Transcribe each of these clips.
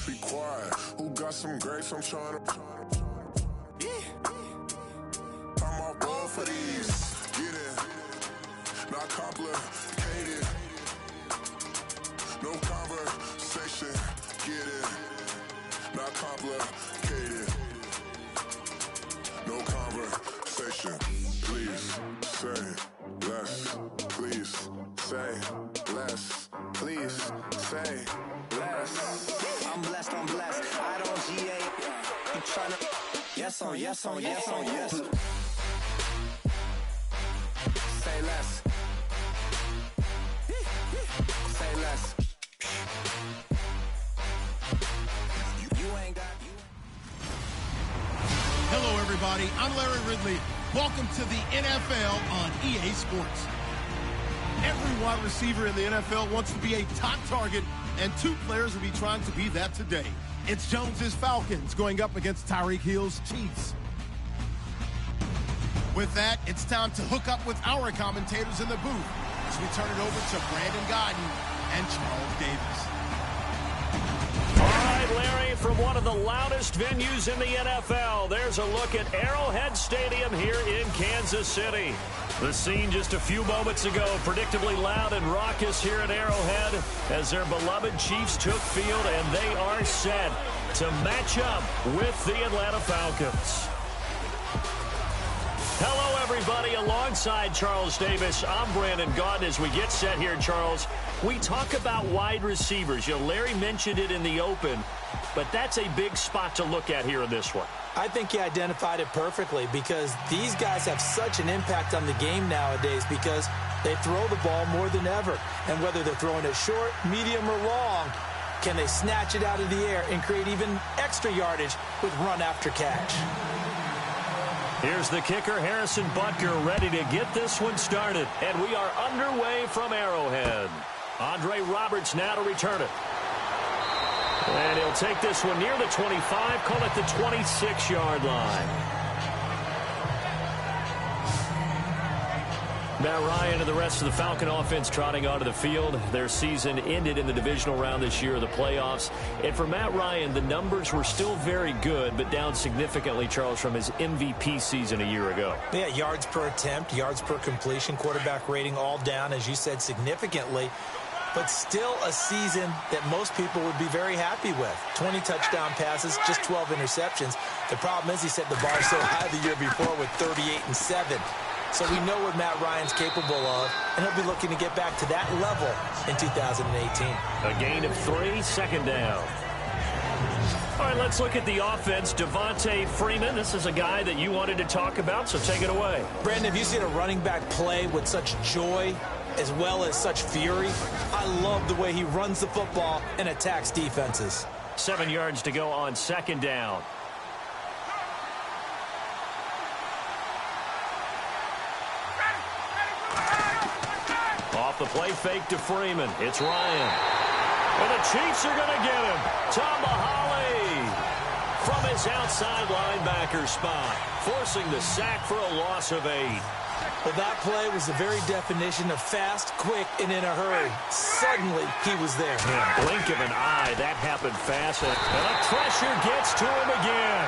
Be quiet. Who got some grapes? I'm trying to. I'm all ball for these. Get it. Not complicated. No conversation. Get it. Not complicated. No conversation. Please say less. Please say less. Please say less. I'm blessed, I'm blessed. I don't GA. You tryna. Yes on, yes on, yes on, yes. Say less. Say less. You ain't got. Hello, everybody. I'm Larry Ridley. Welcome to the NFL on EA Sports. Every wide receiver in the NFL wants to be a top target, and two players will be trying to be that today. It's Jones's Falcons going up against Tyreek Hill's Chiefs. With that, it's time to hook up with our commentators in the booth as we turn it over to Brandon Godden and Charles Davis. All right, Larry, from one of the loudest venues in the NFL, there's a look at Arrowhead Stadium here in Kansas City. The scene just a few moments ago, predictably loud and raucous here at Arrowhead as their beloved Chiefs took field, and they are set to match up with the Atlanta Falcons. Hello, everybody. Alongside Charles Davis, I'm Brandon Godden. As we get set here, Charles, we talk about wide receivers. You know, Larry mentioned it in the open, but that's a big spot to look at here in this one. I think he identified it perfectly because these guys have such an impact on the game nowadays because they throw the ball more than ever. And whether they're throwing it short, medium, or long, can they snatch it out of the air and create even extra yardage with run after catch? Here's the kicker, Harrison Butker, ready to get this one started. And we are underway from Arrowhead. Andre Roberts now to return it. And he'll take this one near the 25, call it the 26-yard line. Matt Ryan and the rest of the Falcon offense trotting onto the field. Their season ended in the divisional round this year of the playoffs. And for Matt Ryan, the numbers were still very good, but down significantly, Charles, from his MVP season a year ago. Yeah, yards per attempt, yards per completion, quarterback rating all down, as you said, significantly. But still a season that most people would be very happy with. 20 touchdown passes, just 12 interceptions. The problem is he set the bar so high the year before with 38-7. So we know what Matt Ryan's capable of, and he'll be looking to get back to that level in 2018. A gain of 3, second down. All right, let's look at the offense. Devontae Freeman, this is a guy that you wanted to talk about, so take it away. Brandon, have you seen a running back play with such joy as well as such fury? I love the way he runs the football and attacks defenses. 7 yards to go on second down. Off the play fake to Freeman. It's Ryan. And the Chiefs are going to get him. Tomahali from his outside linebacker spot, forcing the sack for a loss of 8. Well, that play was the very definition of fast, quick, and in a hurry. Suddenly, he was there. Yeah, blink of an eye. That happened fast. And the pressure gets to him again.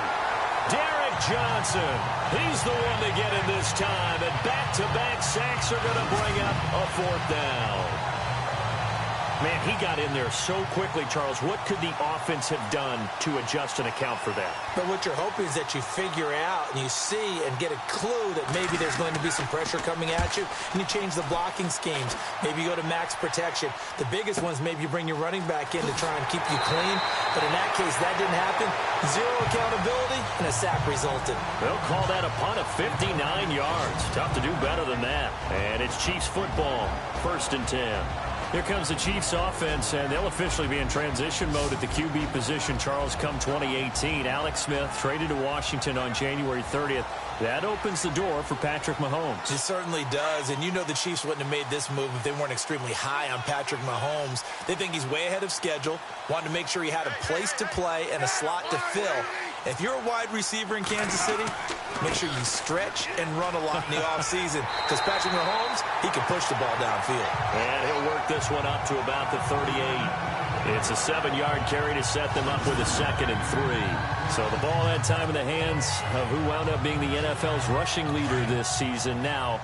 Derek Johnson. He's the one to get him this time. And back-to-back sacks are going to bring up a 4th down. Man, he got in there so quickly, Charles. What could the offense have done to adjust and account for that? But what you're hoping is that you figure out and you see and get a clue that maybe there's going to be some pressure coming at you, and you change the blocking schemes. Maybe you go to max protection. The biggest one is maybe you bring your running back in to try and keep you clean. But in that case, that didn't happen. 0 accountability, and a sack resulted. They'll call that a punt of 59 yards. Tough to do better than that. And it's Chiefs football, 1st and 10. Here comes the Chiefs offense, and they'll officially be in transition mode at the QB position, Charles, come 2018. Alex Smith traded to Washington on January 30th. That opens the door for Patrick Mahomes. It certainly does, and you know the Chiefs wouldn't have made this move if they weren't extremely high on Patrick Mahomes. They think he's way ahead of schedule, wanted to make sure he had a place to play and a slot to fill. If you're a wide receiver in Kansas City, make sure you stretch and run a lot in the offseason because Patrick Mahomes, he can push the ball downfield. And he'll work this one up to about the 38. It's a 7-yard carry to set them up with a 2nd and 3. So the ball had time in the hands of who wound up being the NFL's rushing leader this season. Now,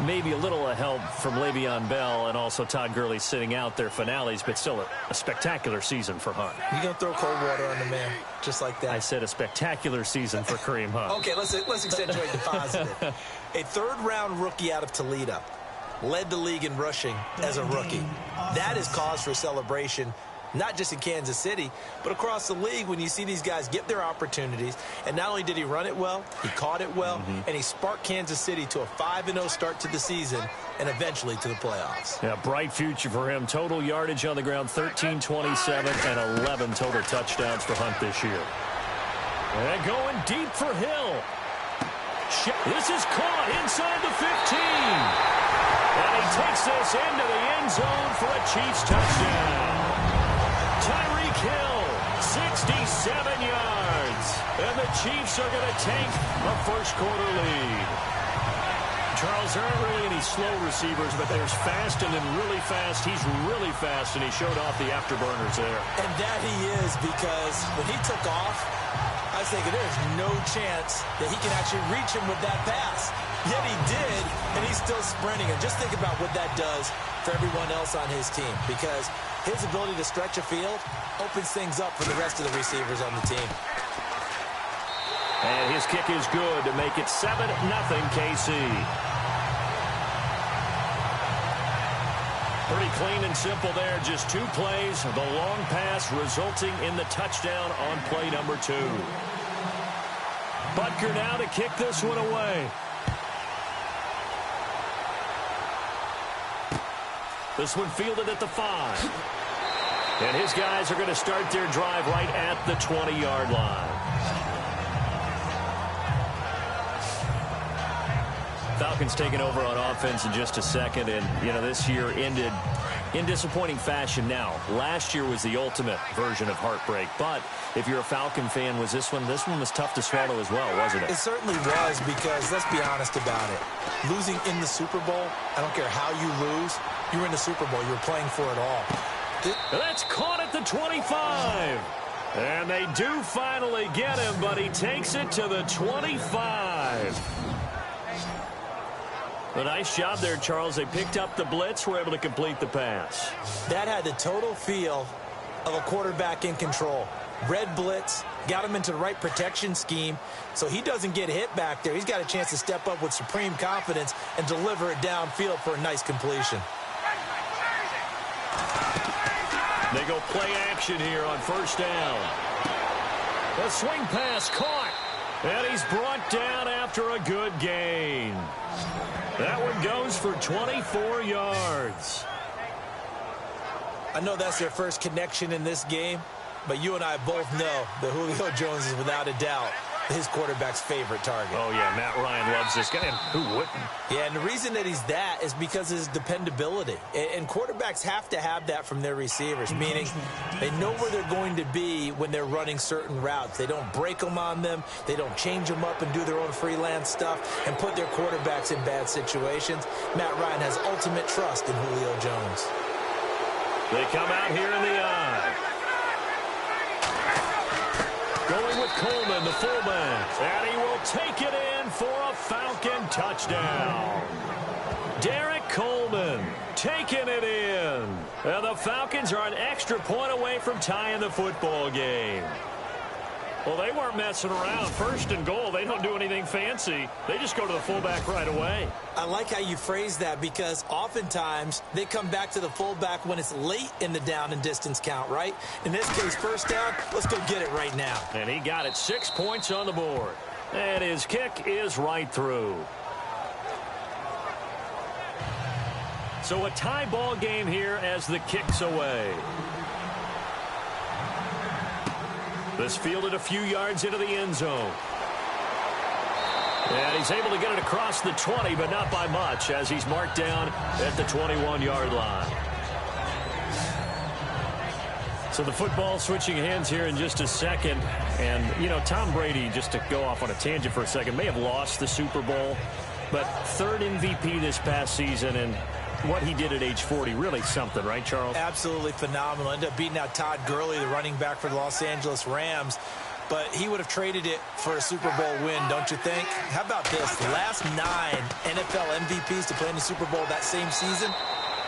maybe a little help from Le'Veon Bell and also Todd Gurley sitting out their finales, but still a spectacular season for Hunt. You're going to throw cold water on the man, just like that. I said a spectacular season for Kareem Hunt. Okay, let's accentuate the positive. A third-round rookie out of Toledo led the league in rushing as a rookie. That is cause for celebration, not just in Kansas City, but across the league when you see these guys get their opportunities. And not only did he run it well, he caught it well, and he sparked Kansas City to a 5-0 start to the season and eventually to the playoffs. Yeah, bright future for him. Total yardage on the ground, 1327, and 11 total touchdowns for Hunt this year. And going deep for Hill. This is caught inside the 15. And he takes this into the end zone for a Chiefs touchdown. Tyreek Hill, 67 yards. And the Chiefs are going to take a first-quarter lead. Charles, there aren't really any slow receivers, but there's fast and then really fast. He's really fast, and he showed off the afterburners there. And that he is, because when he took off, I was thinking there's no chance that he can actually reach him with that pass. Yet he did, and he's still sprinting. And just think about what that does for everyone else on his team, because his ability to stretch a field opens things up for the rest of the receivers on the team. And his kick is good to make it 7-0 KC. Pretty clean and simple there. Just 2 plays. The long pass resulting in the touchdown on play number 2. Butker now to kick this one away. This one fielded at the 5. And his guys are going to start their drive right at the 20-yard line. Falcons taking over on offense in just a second, and you know this year ended in disappointing fashion. Now, last year was the ultimate version of heartbreak, but if you're a Falcon fan, was this one was tough to swallow as well, wasn't it? It certainly was, because let's be honest about it. Losing in the Super Bowl, I don't care how you lose, you were in the Super Bowl, you were playing for it all. That's caught at the 25. And they do finally get him, but he takes it to the 25. A nice job there, Charles. They picked up the blitz, were able to complete the pass. That had the total feel of a quarterback in control. Red blitz, got him into the right protection scheme, so he doesn't get hit back there. He's got a chance to step up with supreme confidence and deliver it downfield for a nice completion. They go play action here on first down. The swing pass caught. And he's brought down after a good gain. That one goes for 24 yards. I know that's their first connection in this game, but you and I both know that Julio Jones is without a doubt his quarterback's favorite target. Oh, yeah, Matt Ryan loves this guy. And who wouldn't? Yeah, and the reason that he's that is because of his dependability. And quarterbacks have to have that from their receivers, meaning they know where they're going to be when they're running certain routes. They don't break them on them. They don't change them up and do their own freelance stuff and put their quarterbacks in bad situations. Matt Ryan has ultimate trust in Julio Jones. They come out here in the eye. Going with Coleman, the fullback. And he will take it in for a Falcon touchdown. Derek Coleman taking it in. And the Falcons are an extra point away from tying the football game. Well, they weren't messing around. First and goal, they don't do anything fancy. They just go to the fullback right away. I like how you phrase that, because oftentimes they come back to the fullback when it's late in the down and distance count, right? In this case, first down, let's go get it right now. And he got it. 6 points on the board. And his kick is right through. So a tie ball game here as the kick's away. This fielded a few yards into the end zone. And he's able to get it across the 20, but not by much, as he's marked down at the 21-yard line. So the football switching hands here in just a second. And, you know, Tom Brady, just to go off on a tangent for a second, may have lost the Super Bowl, but third MVP this past season. And what he did at age 40, really something, right, Charles? Absolutely phenomenal. Ended up beating out Todd Gurley, the running back for the Los Angeles Rams. But he would have traded it for a Super Bowl win, don't you think? How about this? Last 9 NFL MVPs to play in the Super Bowl that same season,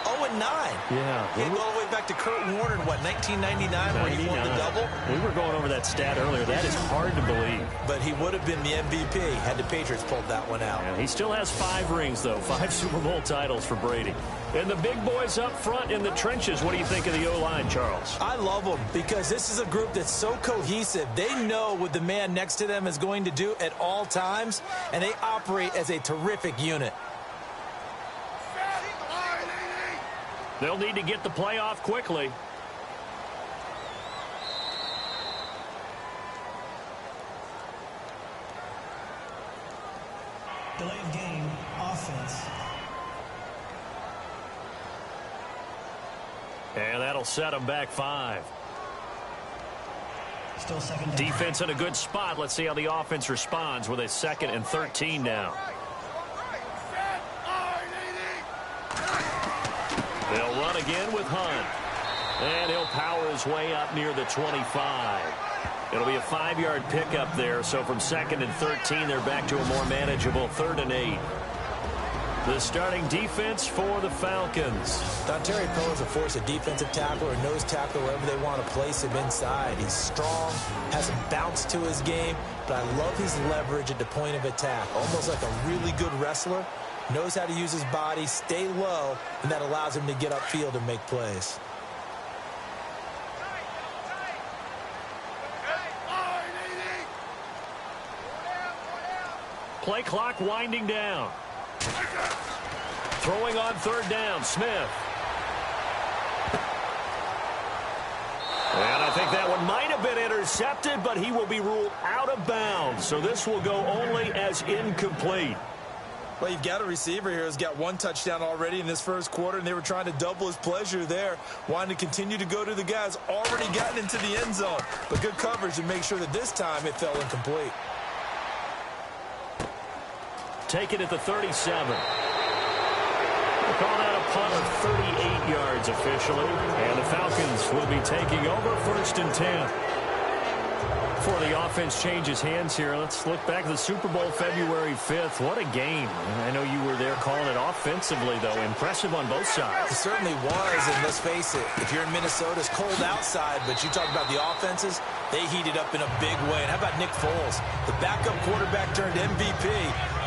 0-9. Yeah. He go all the way back to Kurt Warner in, 1999, where he won the double? We were going over that stat earlier. That is hard to believe. But he would have been the MVP had the Patriots pulled that one out. Yeah, he still has 5 rings, though. 5 Super Bowl titles for Brady. And the big boys up front in the trenches. What do you think of the O-line, Charles? I love them because this is a group that's so cohesive. They know what the man next to them is going to do at all times, and they operate as a terrific unit. They'll need to get the play off quickly. Delay of game, offense. And that'll set them back 5. Still second down. Defense in a good spot. Let's see how the offense responds with a 2nd and 13 now. They'll run again with Hunt. And he'll power his way up near the 25. It'll be a 5-yard pickup there. So from 2nd and 13, they're back to a more manageable 3rd and 8. The starting defense for the Falcons. Dontari Poe is a force, a defensive tackle or nose tackle, wherever they want to place him inside. He's strong, has a bounce to his game, but I love his leverage at the point of attack. Almost like a really good wrestler. Knows how to use his body, stay low, and that allows him to get upfield and make plays. Play clock winding down. Throwing on 3rd down, Smith. And I think that one might have been intercepted, but he will be ruled out of bounds. So this will go only as incomplete. Well, you've got a receiver here who's got 1 touchdown already in this first quarter, and they were trying to double his pleasure there, wanting to continue to go to the guys already gotten into the end zone. But good coverage to make sure that this time it fell incomplete. Take it at the 37. We'll call that a punt of 38 yards officially. And the Falcons will be taking over 1st and 10. Before the offense changes hands here, let's look back at the Super Bowl February 5th. What a game. I know you were there calling it offensively, though. Impressive on both sides. It certainly was, and let's face it, if you're in Minnesota, it's cold outside, but you talk about the offenses, they heated up in a big way. And how about Nick Foles, the backup quarterback turned MVP,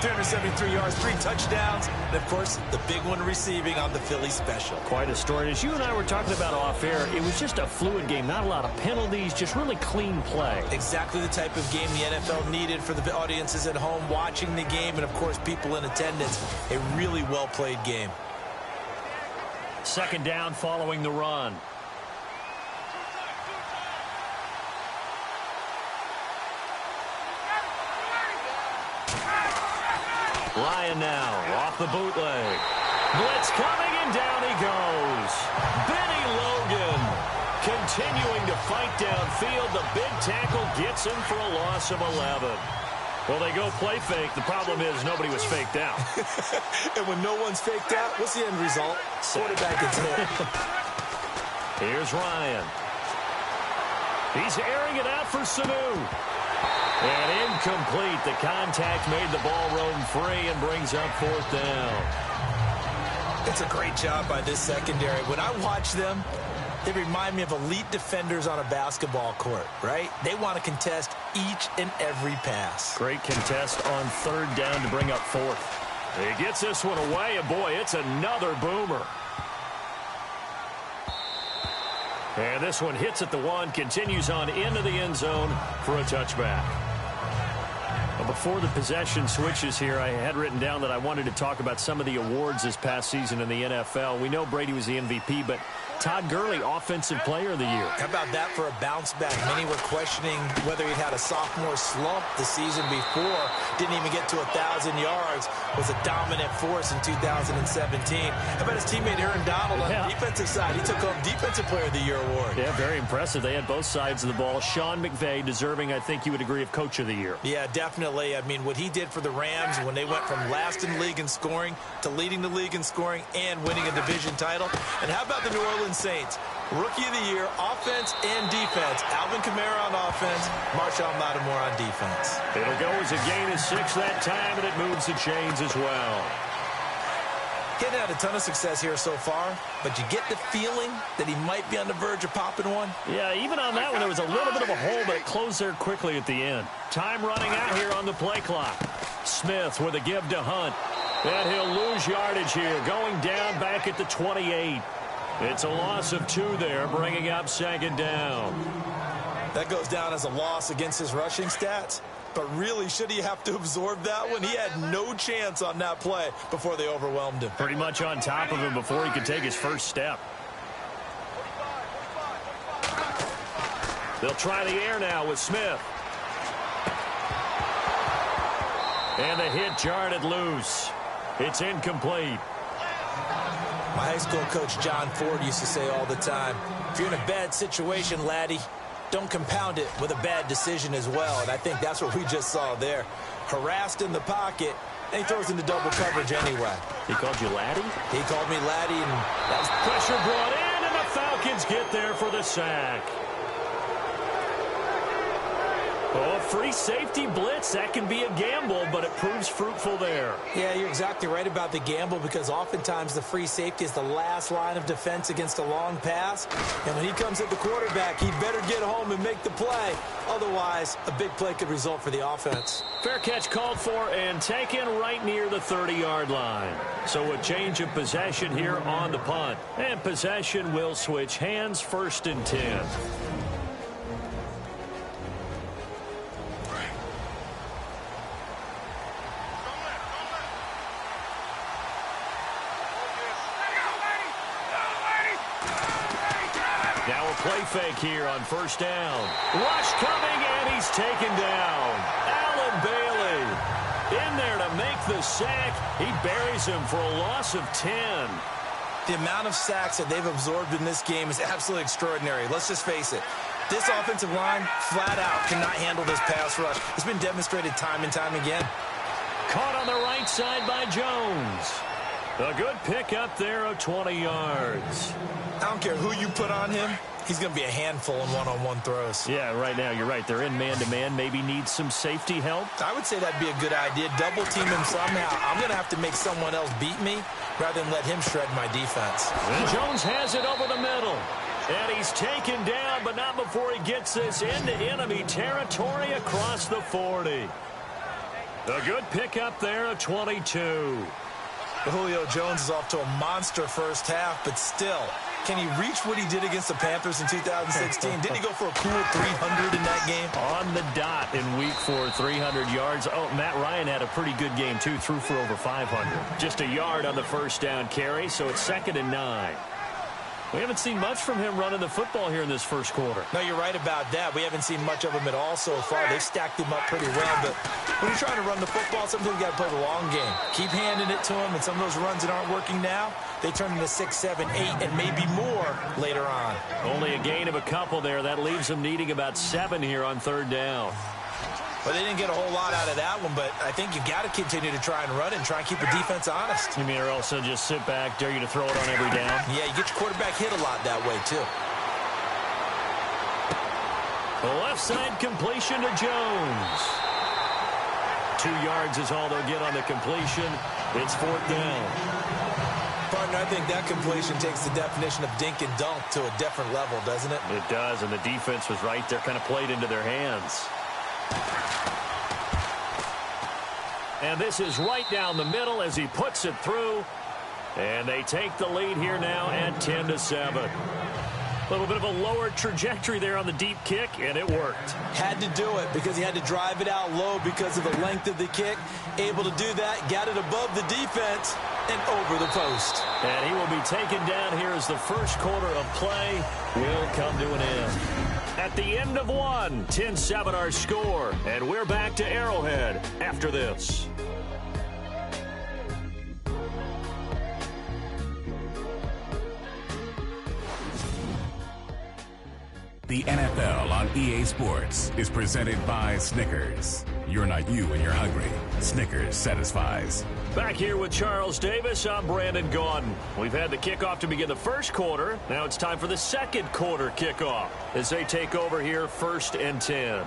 373 yards, 3 touchdowns, and, of course, the big one receiving on the Philly special. Quite a story. As you and I were talking about off air, it was just a fluid game, not a lot of penalties, just really clean play. Exactly the type of game the NFL needed for the audiences at home watching the game and, of course, people in attendance. A really well-played game. 2nd down following the run. Ryan now off the bootleg. Blitz coming, and down he goes. Benny Logan continuing to fight downfield. The big tackle gets him for a loss of 11. Well, they go play fake. The problem is nobody was faked out. And when no one's faked out, what's the end result? Quarterback gets hit. Here's Ryan. He's airing it out for Sanu. And incomplete. The contact made the ball roam free and brings up 4th down. It's a great job by this secondary. When I watch them, they remind me of elite defenders on a basketball court, right? They want to contest each and every pass. Great contest on 3rd down to bring up 4th. He gets this one away, and boy, it's another boomer. And this one hits at the 1, continues on into the end zone for a touchback. Before the possession switches here, I had written down that I wanted to talk about some of the awards this past season in the NFL. We know Brady was the MVP, but Todd Gurley, Offensive Player of the Year. How about that for a bounce back? Many were questioning whether he'd had a sophomore slump the season before. Didn't even get to 1,000 yards. Was a dominant force in 2017. How about his teammate Aaron Donald on the defensive side? He took home Defensive Player of the Year award. Yeah, very impressive. They had both sides of the ball. Sean McVay deserving, I think you would agree, of Coach of the Year. Yeah, definitely. I mean, what he did for the Rams when they went from last in the league in scoring to leading the league in scoring and winning a division title. And how about the New Orleans Saints? Rookie of the Year, offense and defense. Alvin Kamara on offense, Marshawn Lattimore on defense. It'll go as a gain of 6 that time, and it moves the chains as well. Getting had a ton of success here so far, but you get the feeling that he might be on the verge of popping one. Yeah, even on that one, there was a little bit of a hole, but it closed there quickly at the end. Time running out here on the play clock. Smith with a give to Hunt. And he'll lose yardage here, going down back at the 28. It's a loss of 2 there, bringing up 2nd down. That goes down as a loss against his rushing stats. But really, should he have to absorb that one? He had no chance on that play before they overwhelmed him. Pretty much on top of him before he could take his first step. They'll try the air now with Smith. And the hit jarred loose. It's incomplete. My high school coach, John Ford, used to say all the time, if you're in a bad situation, laddie, don't compound it with a bad decision as well. And I think that's what we just saw there. Harassed in the pocket, and he throws into double coverage anyway. He called you laddie? He called me laddie, and that was pressure brought in, and the Falcons get there for the sack. Oh, free safety blitz. That can be a gamble, but it proves fruitful there. Yeah, you're exactly right about the gamble because oftentimes the free safety is the last line of defense against a long pass. And when he comes at the quarterback, he'd better get home and make the play. Otherwise, a big play could result for the offense. Fair catch called for and taken right near the 30-yard line. So a change of possession here on the punt. And possession will switch hands, 1st and 10. Play fake here on 1st down. Rush coming, and he's taken down. Allen Bailey in there to make the sack. He buries him for a loss of 10. The amount of sacks that they've absorbed in this game is absolutely extraordinary. Let's just face it. This offensive line, flat out, cannot handle this pass rush. It's been demonstrated time and time again. Caught on the right side by Jones. A good pickup there of 20 yards. I don't care who you put on him. He's going to be a handful in one-on-one throws. Yeah, right now, you're right. They're in man-to-man. Maybe needs some safety help. I would say that'd be a good idea. Double team him somehow. I'm going to have to make someone else beat me rather than let him shred my defense. And Jones has it over the middle. And he's taken down, but not before he gets this into enemy territory across the 40. A good pickup there of 22. Julio Jones is off to a monster first half, but still, can he reach what he did against the Panthers in 2016? Didn't he go for a cool 300 in that game? On the dot in week 4, 300 yards. Oh, Matt Ryan had a pretty good game, too. Threw for over 500. Just a yard on the 1st down carry, so it's 2nd and 9. We haven't seen much from him running the football here in this first quarter. No, you're right about that. We haven't seen much of him at all so far. They've stacked him up pretty well, but when you're trying to run the football, sometimes you got to play the long game. Keep handing it to him, and some of those runs that aren't working now, they turn into 6, 7, 8, and maybe more later on. Only a gain of a couple there. That leaves them needing about 7 here on 3rd down. Well, they didn't get a whole lot out of that one, but I think you got to continue to try and run and try and keep the defense honest. You mean or also just sit back, dare you to throw it on every down? Yeah, you get your quarterback hit a lot that way, too. The left side completion to Jones. 2 yards is all they'll get on the completion. It's 4th down. Partner, I think that completion takes the definition of dink and dunk to a different level, doesn't it? It does, and the defense was right there, kind of played into their hands. And this is right down the middle as he puts it through. And they take the lead here now at 10-7. A little bit of a lower trajectory there on the deep kick, and it worked. Had to do it because he had to drive it out low because of the length of the kick. Able to do that, got it above the defense, and over the post. And he will be taken down here as the first quarter of play will come to an end. At the end of one, 10-7 our score. And we're back to Arrowhead after this. The NFL on EA Sports is presented by Snickers. You're not you when you're hungry. Snickers satisfies. Back here with Charles Davis, I'm Brandon Gaudin. We've had the kickoff to begin the first quarter. Now it's time for the second quarter kickoff as they take over here 1st and 10.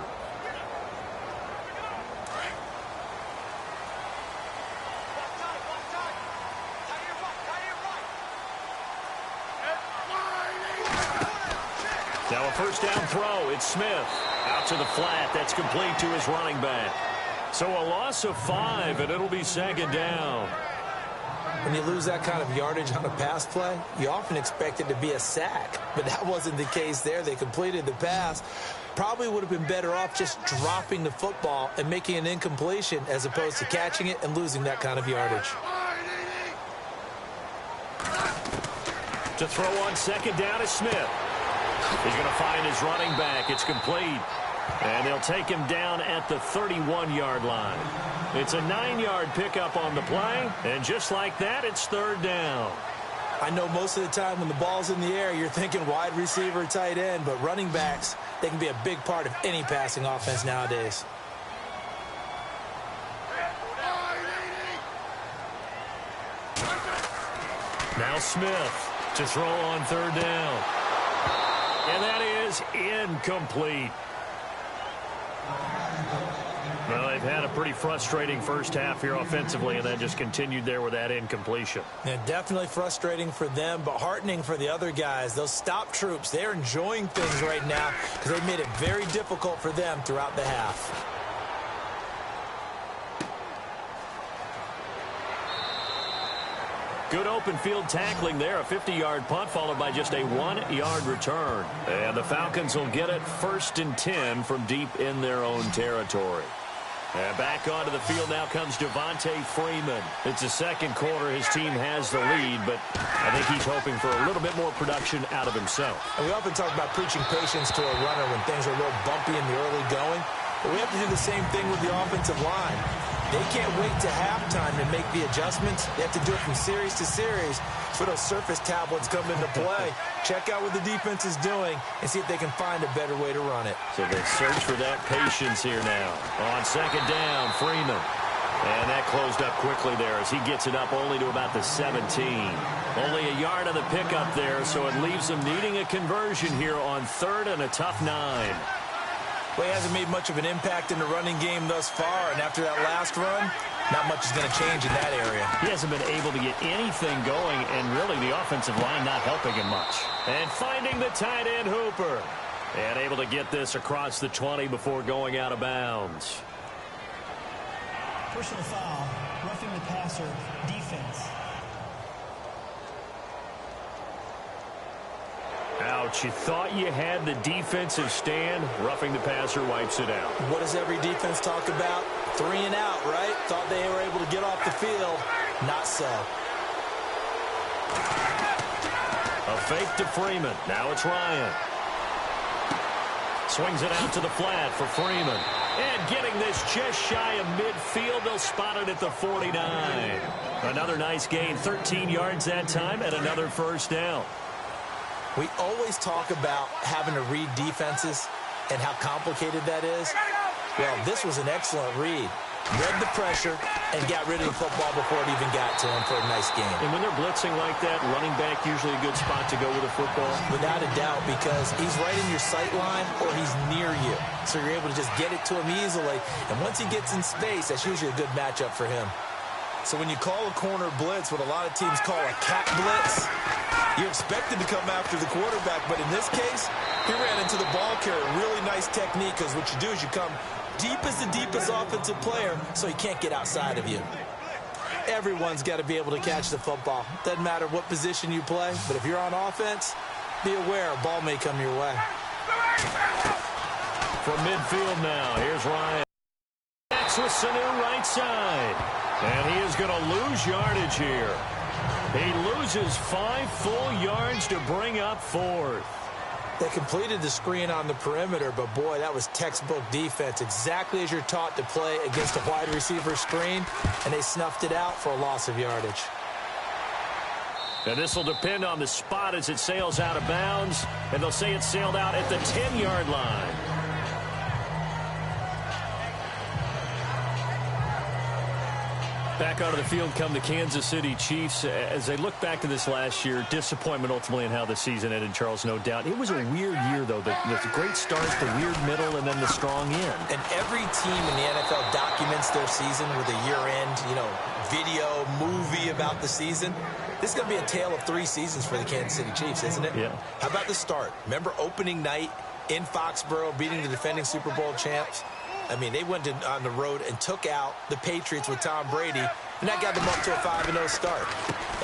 Now a first down throw. It's Smith. Out to the flat. That's complete to his running back. So a loss of 5, and it'll be 2nd down. When you lose that kind of yardage on a pass play, you often expect it to be a sack. But that wasn't the case there. They completed the pass. Probably would have been better off just dropping the football and making an incompletion as opposed to catching it and losing that kind of yardage. To throw on 2nd down is Smith. He's going to find his running back. It's complete. And they'll take him down at the 31-yard line. It's a 9-yard pickup on the play. And just like that, it's 3rd down. I know most of the time when the ball's in the air, you're thinking wide receiver, tight end. But running backs, they can be a big part of any passing offense nowadays. Now Smith to throw on 3rd down. And that is incomplete. Well, they've had a pretty frustrating first half here offensively, and then just continued there with that incompletion. Yeah, definitely frustrating for them, but heartening for the other guys. Those stop troops, they're enjoying things right now because they made it very difficult for them throughout the half. Good open field tackling there. A 50-yard punt followed by just a 1-yard return. And the Falcons will get it 1st and 10 from deep in their own territory. And back onto the field now comes Devontae Freeman. It's the second quarter. His team has the lead, but I think he's hoping for a little bit more production out of himself. And we often talk about preaching patience to a runner when things are a little bumpy in the early going, but we have to do the same thing with the offensive line. They can't wait to halftime to make the adjustments. They have to do it from series to series for those surface tablets come into play. Check out what the defense is doing and see if they can find a better way to run it. So they search for that patience here now. On 2nd down, Freeman. And that closed up quickly there as he gets it up only to about the 17. Only a yard on the pickup there, so it leaves them needing a conversion here on 3rd and a tough 9. Well, he hasn't made much of an impact in the running game thus far, and after that last run, not much is going to change in that area. He hasn't been able to get anything going, and really the offensive line not helping him much. And finding the tight end Hooper. And able to get this across the 20 before going out of bounds. Personal foul, roughing the passer, defense. Ouch, you thought you had the defensive stand. Roughing the passer wipes it out. What does every defense talk about? 3 and out, right? Thought they were able to get off the field. Not so. A fake to Freeman. Now it's Ryan. Swings it out to the flat for Freeman. And getting this just shy of midfield. They'll spot it at the 49. Another nice gain. 13 yards that time and another first down. We always talk about having to read defenses and how complicated that is. Well, this was an excellent read. Read the pressure and got rid of the football before it even got to him for a nice game. And when they're blitzing like that, running back usually a good spot to go with a football. Without a doubt, because he's right in your sight line or he's near you. So you're able to just get it to him easily. And once he gets in space, that's usually a good matchup for him. So when you call a corner blitz, what a lot of teams call a cat blitz, you're expected to come after the quarterback. But in this case, he ran into the ball carrier. Really nice technique, because what you do is you come deep as the deepest offensive player, so he can't get outside of you. Everyone's got to be able to catch the football. Doesn't matter what position you play, but if you're on offense, be aware a ball may come your way. From midfield now, here's Ryan. with Sanu right side. And he is going to lose yardage here. He loses 5 full yards to bring up 4th. They completed the screen on the perimeter, but boy, that was textbook defense. Exactly as you're taught to play against a wide receiver screen, and they snuffed it out for a loss of yardage. And this will depend on the spot as it sails out of bounds, and they'll say it sailed out at the 10-yard line. Back onto the field come the Kansas City Chiefs. As they look back to this last year, disappointment ultimately in how the season ended, Charles, no doubt. It was a weird year, though. The great start, the weird middle, and then the strong end. And every team in the NFL documents their season with a year-end, video, movie about the season. This is going to be a tale of 3 seasons for the Kansas City Chiefs, isn't it? Yeah. How about the start? Remember opening night in Foxborough, beating the defending Super Bowl champs? I mean, they went on the road and took out the Patriots with Tom Brady, and that got them up to a 5-0 start.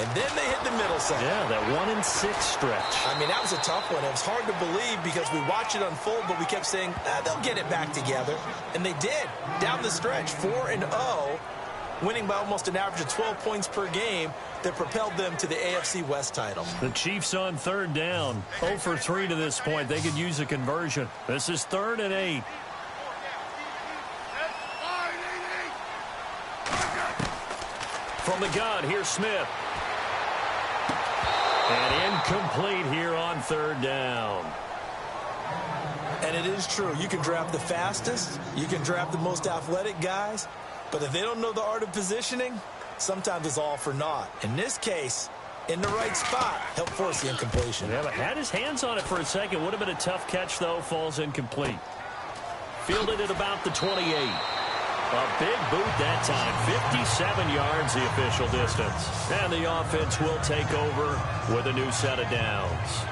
And then they hit the middle section. Yeah, that 1-6 stretch. I mean, that was a tough one. It was hard to believe because we watched it unfold, but we kept saying, they'll get it back together. And they did. Down the stretch, 4-0, winning by almost an average of 12 points per game that propelled them to the AFC West title. The Chiefs on 3rd down. 0 for 3 to this point. They could use a conversion. This is 3rd and 8. From the gun, here's Smith. And incomplete here on 3rd down. And it is true. You can draft the fastest. You can draft the most athletic guys. But if they don't know the art of positioning, sometimes it's all for naught. In this case, in the right spot, helped force the incompletion. Yeah, but had his hands on it for a second. Would have been a tough catch, though. Falls incomplete. Fielded at about the 28. A big boot that time. 57 yards the official distance. And the offense will take over with a new set of downs.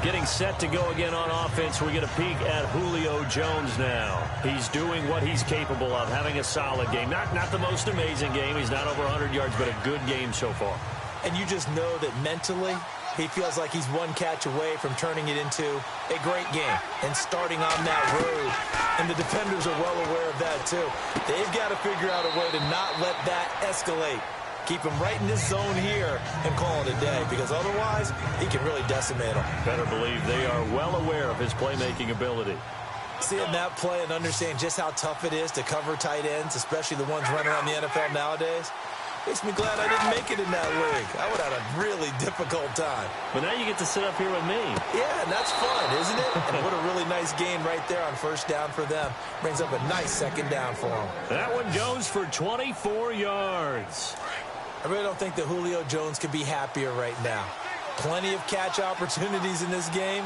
Getting set to go again on offense. We get a peek at Julio Jones now. He's doing what he's capable of, having a solid game. Not the most amazing game. He's not over 100 yards, but a good game so far. And you just know that mentally, he feels like he's one catch away from turning it into a great game and starting on that road. And the defenders are well aware of that, too. They've got to figure out a way to not let that escalate. Keep him right in this zone here and call it a day, because otherwise he can really decimate them. Better believe they are well aware of his playmaking ability. Seeing that play and understand just how tough it is to cover tight ends, especially the ones running around the NFL nowadays, makes me glad I didn't make it in that league. I would have had a really difficult time. But now you get to sit up here with me. Yeah, and that's fun, isn't it? And what a really nice game right there on 1st down for them. Brings up a nice 2nd down for them. That one goes for 24 yards. I really don't think that Julio Jones could be happier right now. Plenty of catch opportunities in this game.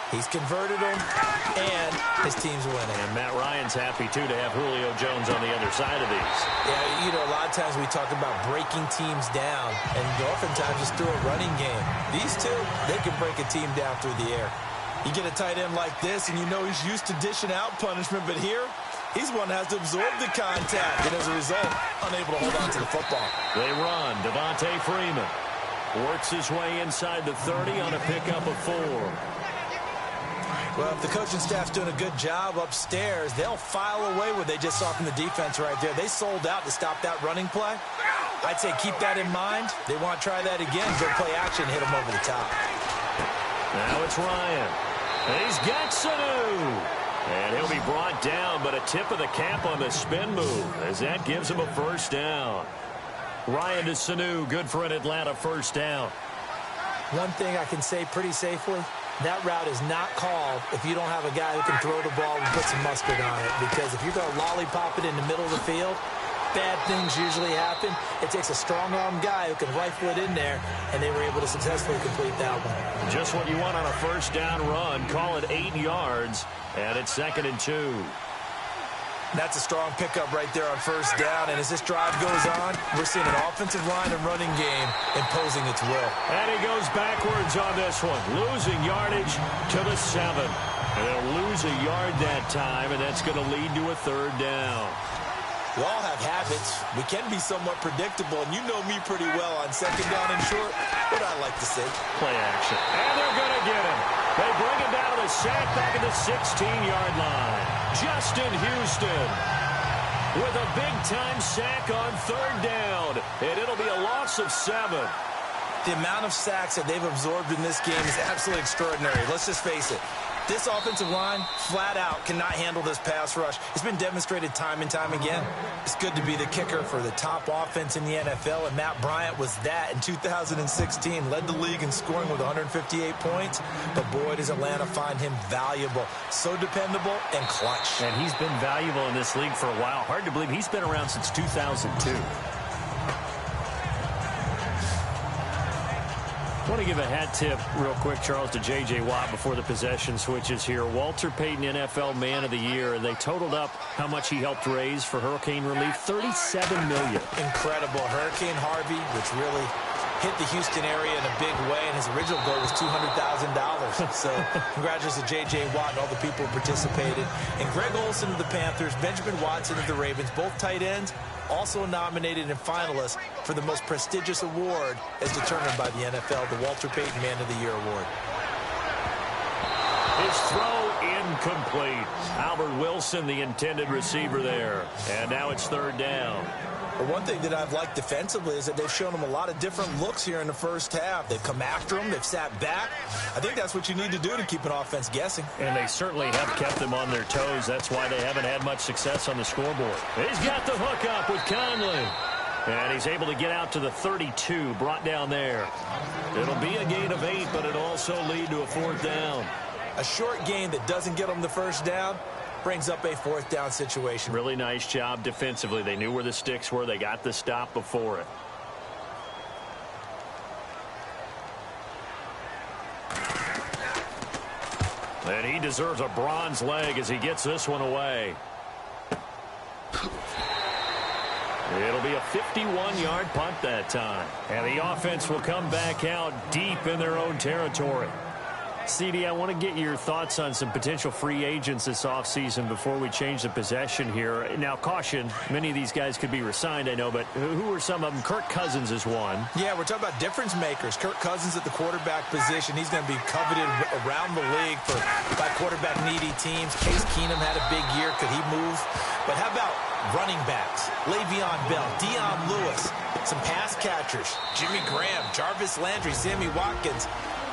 He's converted them, and his team's winning. And Matt Ryan's happy, too, to have Julio Jones on the other side of these. Yeah, a lot of times we talk about breaking teams down, and oftentimes it's through a running game. These two, they can break a team down through the air. You get a tight end like this, and you know he's used to dishing out punishment, but here, he's one that has to absorb the contact, and as a result, unable to hold on to the football. They run. Devontae Freeman works his way inside the 30 on a pickup of 4. Well, if the coaching staff's doing a good job upstairs, they'll file away what they just saw from the defense right there. They sold out to stop that running play. I'd say keep that in mind. They want to try that again. Go play action, hit them over the top. Now it's Ryan. He's got Sanu. And he'll be brought down, but a tip of the cap on the spin move as that gives him a 1st down. Ryan to Sanu, good for an Atlanta 1st down. One thing I can say pretty safely, that route is not called if you don't have a guy who can throw the ball and put some mustard on it. Because if you're going to lollipop it in the middle of the field, bad things usually happen. It takes a strong-arm guy who can rifle it in there, and they were able to successfully complete that one. Just what you want on a 1st down run. Call it 8 yards, and it's 2nd and 2. That's a strong pickup right there on 1st down, and as this drive goes on, we're seeing an offensive line and running game imposing its will. And he goes backwards on this one, losing yardage to the 7. And they'll lose a yard that time, and that's going to lead to a 3rd down. We all have habits. We can be somewhat predictable, and you know me pretty well on 2nd down and short. What I like to see. Play action. And they're going to get him. They bring him down with a sack back at the 16-yard line. Justin Houston. with a big-time sack on third down, and it'll be a loss of 7. The amount of sacks that they've absorbed in this game is absolutely extraordinary. Let's just face it. This offensive line, flat out, cannot handle this pass rush. It's been demonstrated time and time again. It's good to be the kicker for the top offense in the NFL, and Matt Bryant was that in 2016. Led the league in scoring with 158 points, but boy, does Atlanta find him valuable. So dependable and clutch. And he's been valuable in this league for a while. Hard to believe he's been around since 2002. I want to give a hat tip real quick, Charles, to J.J. Watt before the possession switches here. Walter Payton, NFL Man of the Year, and they totaled up how much he helped raise for hurricane relief, $37 million. Incredible. Hurricane Harvey, which really hit the Houston area in a big way, and his original goal was $200,000. So congratulations to J.J. Watt and all the people who participated. And Greg Olsen of the Panthers, Benjamin Watson of the Ravens, both tight ends, also nominated and finalists for the most prestigious award as determined by the NFL, the Walter Payton Man of the Year Award. His throw incomplete. Albert Wilson, the intended receiver there. And now it's third down. But one thing that I've liked defensively is that they've shown them a lot of different looks here in the first half. They've come after them. They've sat back. I think that's what you need to do to keep an offense guessing. And they certainly have kept them on their toes. That's why they haven't had much success on the scoreboard. He's got the hook up with Conley. And he's able to get out to the 32, brought down there. It'll be a gain of 8, but it'll also lead to a fourth down. A short gain that doesn't get them the first down brings up a fourth down situation. Really nice job defensively. They knew where the sticks were. They got the stop before it. And he deserves a bronze leg as he gets this one away. It'll be a 51-yard punt that time. And the offense will come back out deep in their own territory. CD, I want to get your thoughts on some potential free agents this offseason before we change the possession here. Now, caution, many of these guys could be re-signed, I know, but who are some of them? Kirk Cousins is one. Yeah, we're talking about difference makers. Kirk Cousins at the quarterback position. He's going to be coveted around the league by quarterback-needy teams. Case Keenum had a big year. Could he move? But how about running backs? Le'Veon Bell, Dion Lewis, some pass catchers, Jimmy Graham, Jarvis Landry, Sammy Watkins.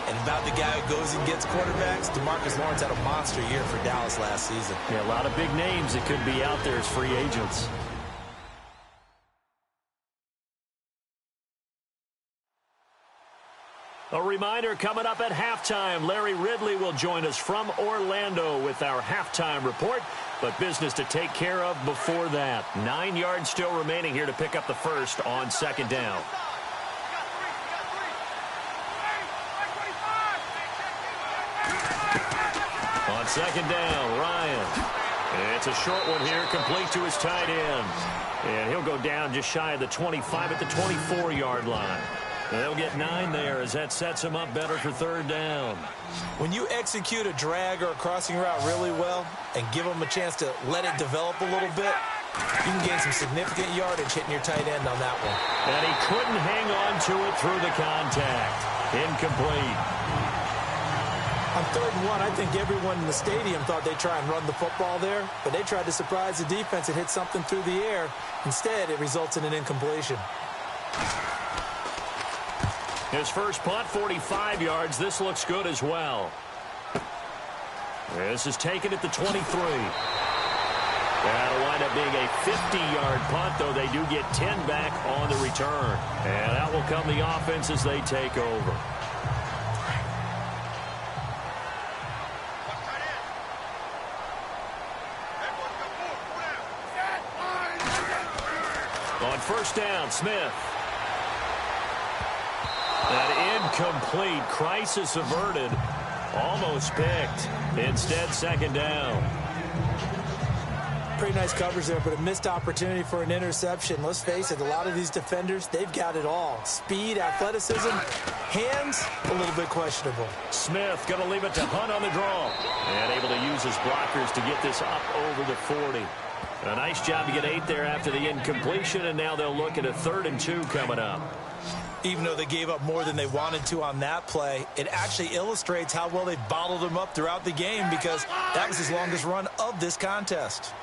And about the guy who goes and gets quarterbacks, DeMarcus Lawrence had a monster year for Dallas last season. Yeah, a lot of big names that could be out there as free agents. A reminder coming up at halftime, Larry Ridley will join us from Orlando with our halftime report, but business to take care of before that. 9 yards still remaining here to pick up the first on second down. On second down, Ryan. It's a short one here, complete to his tight end. And he'll go down just shy of the 25 at the 24-yard line. And they'll get 9 there as that sets him up better for third down. When you execute a drag or a crossing route really well and give them a chance to let it develop a little bit, you can gain some significant yardage hitting your tight end on that one. And he couldn't hang on to it through the contact. Incomplete. On 3rd and 1, I think everyone in the stadium thought they'd try and run the football there, but they tried to surprise the defense and hit something through the air. Instead, it results in an incompletion. His first punt, 45 yards. This looks good as well. This is taken at the 23. That'll wind up being a 50-yard punt, though they do get 10 back on the return. And that will come the offense as they take over. On first down, Smith. That incomplete, crisis averted, almost picked. Instead, second down. Pretty nice coverage there, but a missed opportunity for an interception. Let's face it, a lot of these defenders, they've got it all. Speed, athleticism, hands, a little bit questionable. Smith going to leave it to Hunt on the draw. And able to use his blockers to get this up over the 40. A nice job to get 8 there after the incompletion, and now they'll look at a 3rd and 2 coming up. Even though they gave up more than they wanted to on that play, it actually illustrates how well they bottled him up throughout the game because that was his longest run of this contest.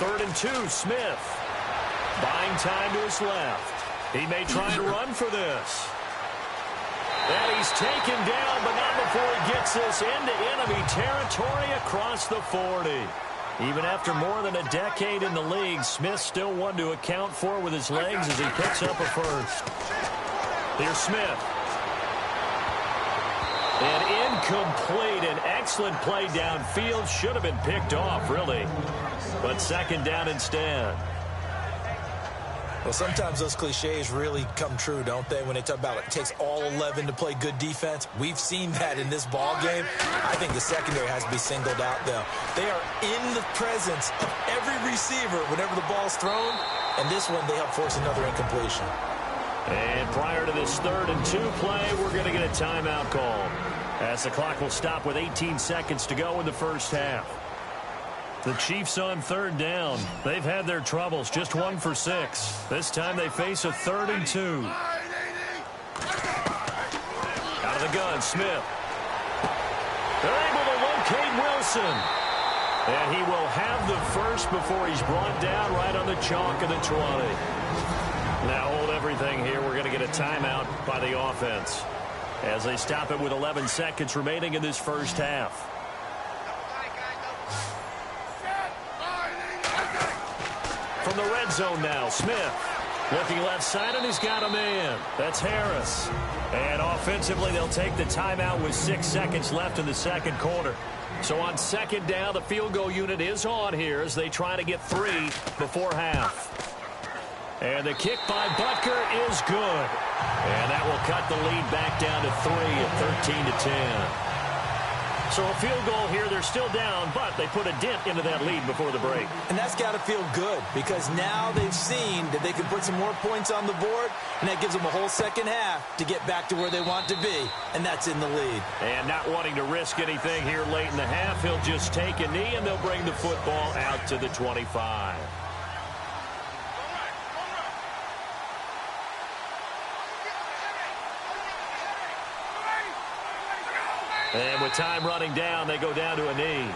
3rd and 2. Smith buying time to his left. He may try and run for this. And he's taken down, but not before he gets this into enemy territory across the 40. Even after more than a decade in the league, Smith still one to account for with his legs as he picks up a first. Here's Smith. An incomplete and excellent play downfield. Should have been picked off, really. But 2nd down instead. Well, sometimes those cliches really come true, don't they, when they talk about it takes all 11 to play good defense. We've seen that in this ball game. I think the secondary has to be singled out, though. They are in the presence of every receiver whenever the ball's thrown, and this one they help force another incompletion. And prior to this 3rd and 2 play, we're going to get a timeout call, as the clock will stop with 18 seconds to go in the first half. The Chiefs on 3rd down. They've had their troubles, just 1 for 6. This time they face a 3rd and 2. Out of the gun, Smith. They're able to locate Wilson. And he will have the first before he's brought down right on the chalk of the 20. Now hold everything here. We're going to get a timeout by the offense as they stop it with 11 seconds remaining in this first half. From the red zone now, Smith looking left side, and he's got a man. That's Harris. And offensively, they'll take the timeout with 6 seconds left in the second quarter. So on 2nd down, the field goal unit is on here as they try to get 3 before half. And the kick by Butker is good. And that will cut the lead back down to 3 at 13-10. So a field goal here, they're still down, but they put a dent into that lead before the break. And that's got to feel good because now they've seen that they can put some more points on the board, and that gives them a whole second half to get back to where they want to be, and that's in the lead. And not wanting to risk anything here late in the half, he'll just take a knee, and they'll bring the football out to the 25. And with time running down, they go down to a knee.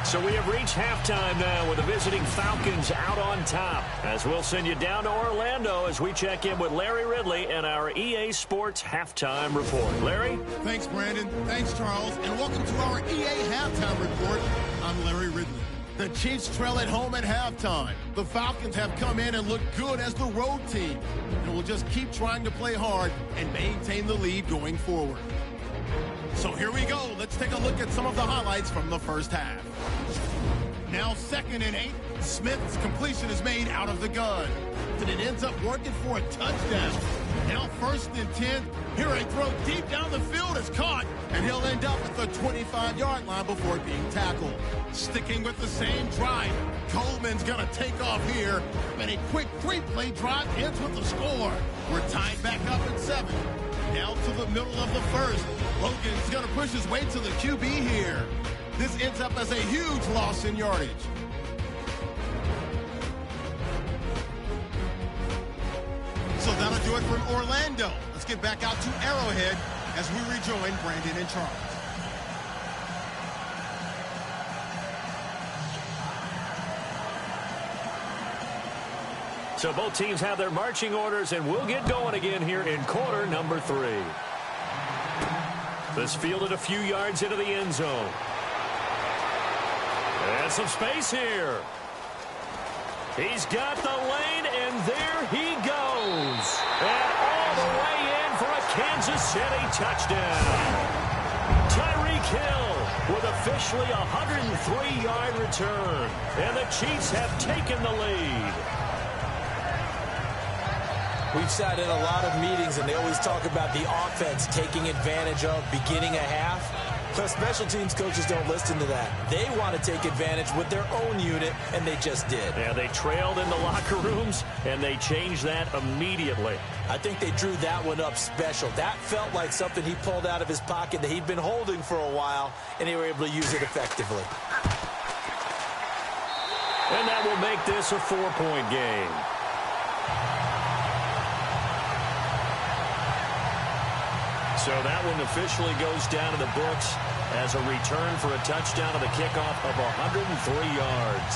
So we have reached halftime now with the visiting Falcons out on top. As we'll send you down to Orlando as we check in with Larry Ridley and our EA Sports Halftime Report. Larry? Thanks, Brandon. Thanks, Charles. And welcome to our EA Halftime Report. I'm Larry Ridley. The Chiefs trail at home at halftime. The Falcons have come in and looked good as the road team. And will just keep trying to play hard and maintain the lead going forward. So here we go. Let's take a look at some of the highlights from the first half. Now 2nd and 8. Smith's completion is made out of the gun. And it ends up working for a touchdown. Now 1st and 10. Here a throw deep down the field is caught. And he'll end up at the 25-yard line before being tackled. Sticking with the same drive. Coleman's going to take off here. And a quick 3-play drive ends with the score. We're tied back up at 7. Now to the middle of the first. Logan's going to push his way to the QB here. This ends up as a huge loss in yardage. So that'll do it from Orlando. Let's get back out to Arrowhead as we rejoin Brandon and Charles. So both teams have their marching orders, and we'll get going again here in quarter number 3. This fielded a few yards into the end zone. And some space here. He's got the lane, and there he goes. And all the way in for a Kansas City touchdown. Tyreek Hill with officially a 103-yard return. And the Chiefs have taken the lead. We've sat in a lot of meetings, and they always talk about the offense taking advantage of beginning a half. But special teams coaches don't listen to that. They want to take advantage with their own unit, and they just did. Yeah, they trailed in the locker rooms, and they changed that immediately. I think they drew that one up special. That felt like something he pulled out of his pocket that he'd been holding for a while, and they were able to use it effectively. And that will make this a 4-point game. So that one officially goes down to the books as a return for a touchdown on the kickoff of 103 yards.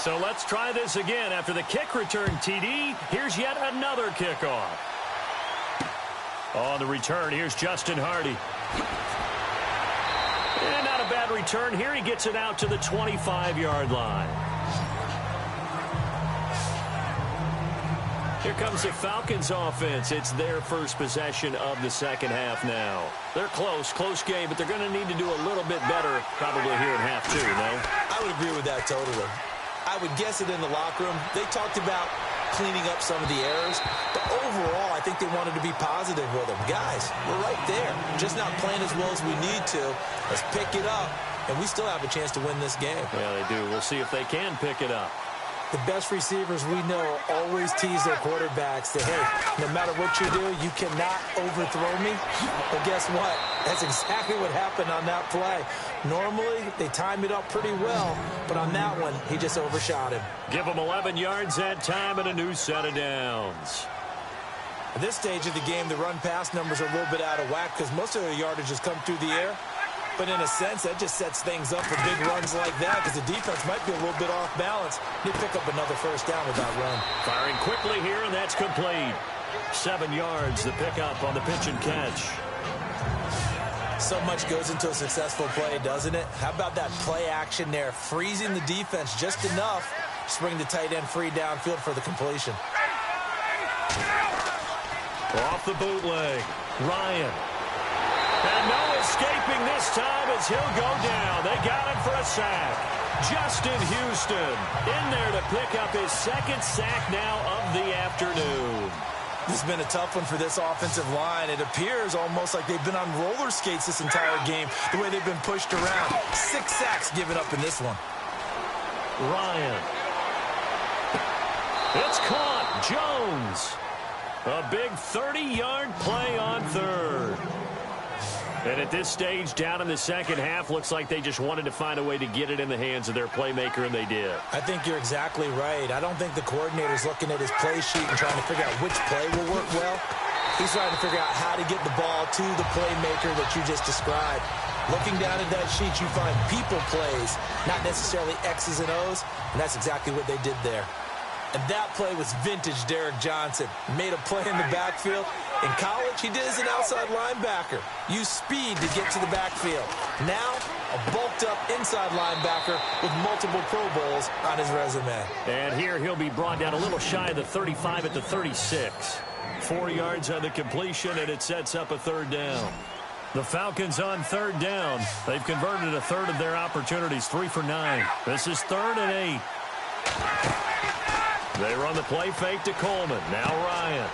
So let's try this again. After the kick return TD, here's yet another kickoff. On the return, here's Justin Hardy. And not a bad return here. He gets it out to the 25-yard line. Here comes the Falcons offense. It's their first possession of the second half now. They're close game, but they're going to need to do a little bit better probably here in half two, no? I would agree with that totally. I would guess it in the locker room. They talked about cleaning up some of the errors, but overall, I think they wanted to be positive with them. Guys, we're right there. Just not playing as well as we need to. Let's pick it up, and we still have a chance to win this game. Yeah, they do. We'll see if they can pick it up. The best receivers we know always tease their quarterbacks that, hey, no matter what you do, you cannot overthrow me. Well, guess what? That's exactly what happened on that play. Normally, they time it up pretty well, but on that one, he just overshot him. Give him 11 yards that time and a new set of downs. At this stage of the game, the run-pass numbers are a little bit out of whack because most of their yardage has come through the air. But in a sense, that just sets things up for big runs like that because the defense might be a little bit off balance. They pick up another first down with that run. Firing quickly here, and that's complete. 7 yards, the pickup on the pitch and catch. So much goes into a successful play, doesn't it? How about that play action there? Freezing the defense just enough to bring the tight end free downfield for the completion. Off the bootleg, Ryan. And no escaping this time as he'll go down. They got him for a sack. Justin Houston in there to pick up his second sack now of the afternoon. This has been a tough one for this offensive line. It appears almost like they've been on roller skates this entire game, the way they've been pushed around. 6 sacks given up in this one. Ryan. It's caught. Jones. A big 30-yard play on third. And at this stage, down in the second half, looks like they just wanted to find a way to get it in the hands of their playmaker, and they did. I think you're exactly right. I don't think the coordinator's looking at his play sheet and trying to figure out which play will work well. He's trying to figure out how to get the ball to the playmaker that you just described. Looking down at that sheet, you find people plays, not necessarily X's and O's, and that's exactly what they did there. And that play was vintage Derek Johnson. Made a play in the backfield. In college, he did as an outside linebacker. Used speed to get to the backfield. Now, a bulked-up inside linebacker with multiple Pro Bowls on his resume. And here he'll be brought down a little shy of the 35 at the 36. 4 yards on the completion, and it sets up a third down. The Falcons on third down. They've converted a third of their opportunities, 3 for 9. This is 3rd and 8. They run the play fake to Coleman. Now Ryan.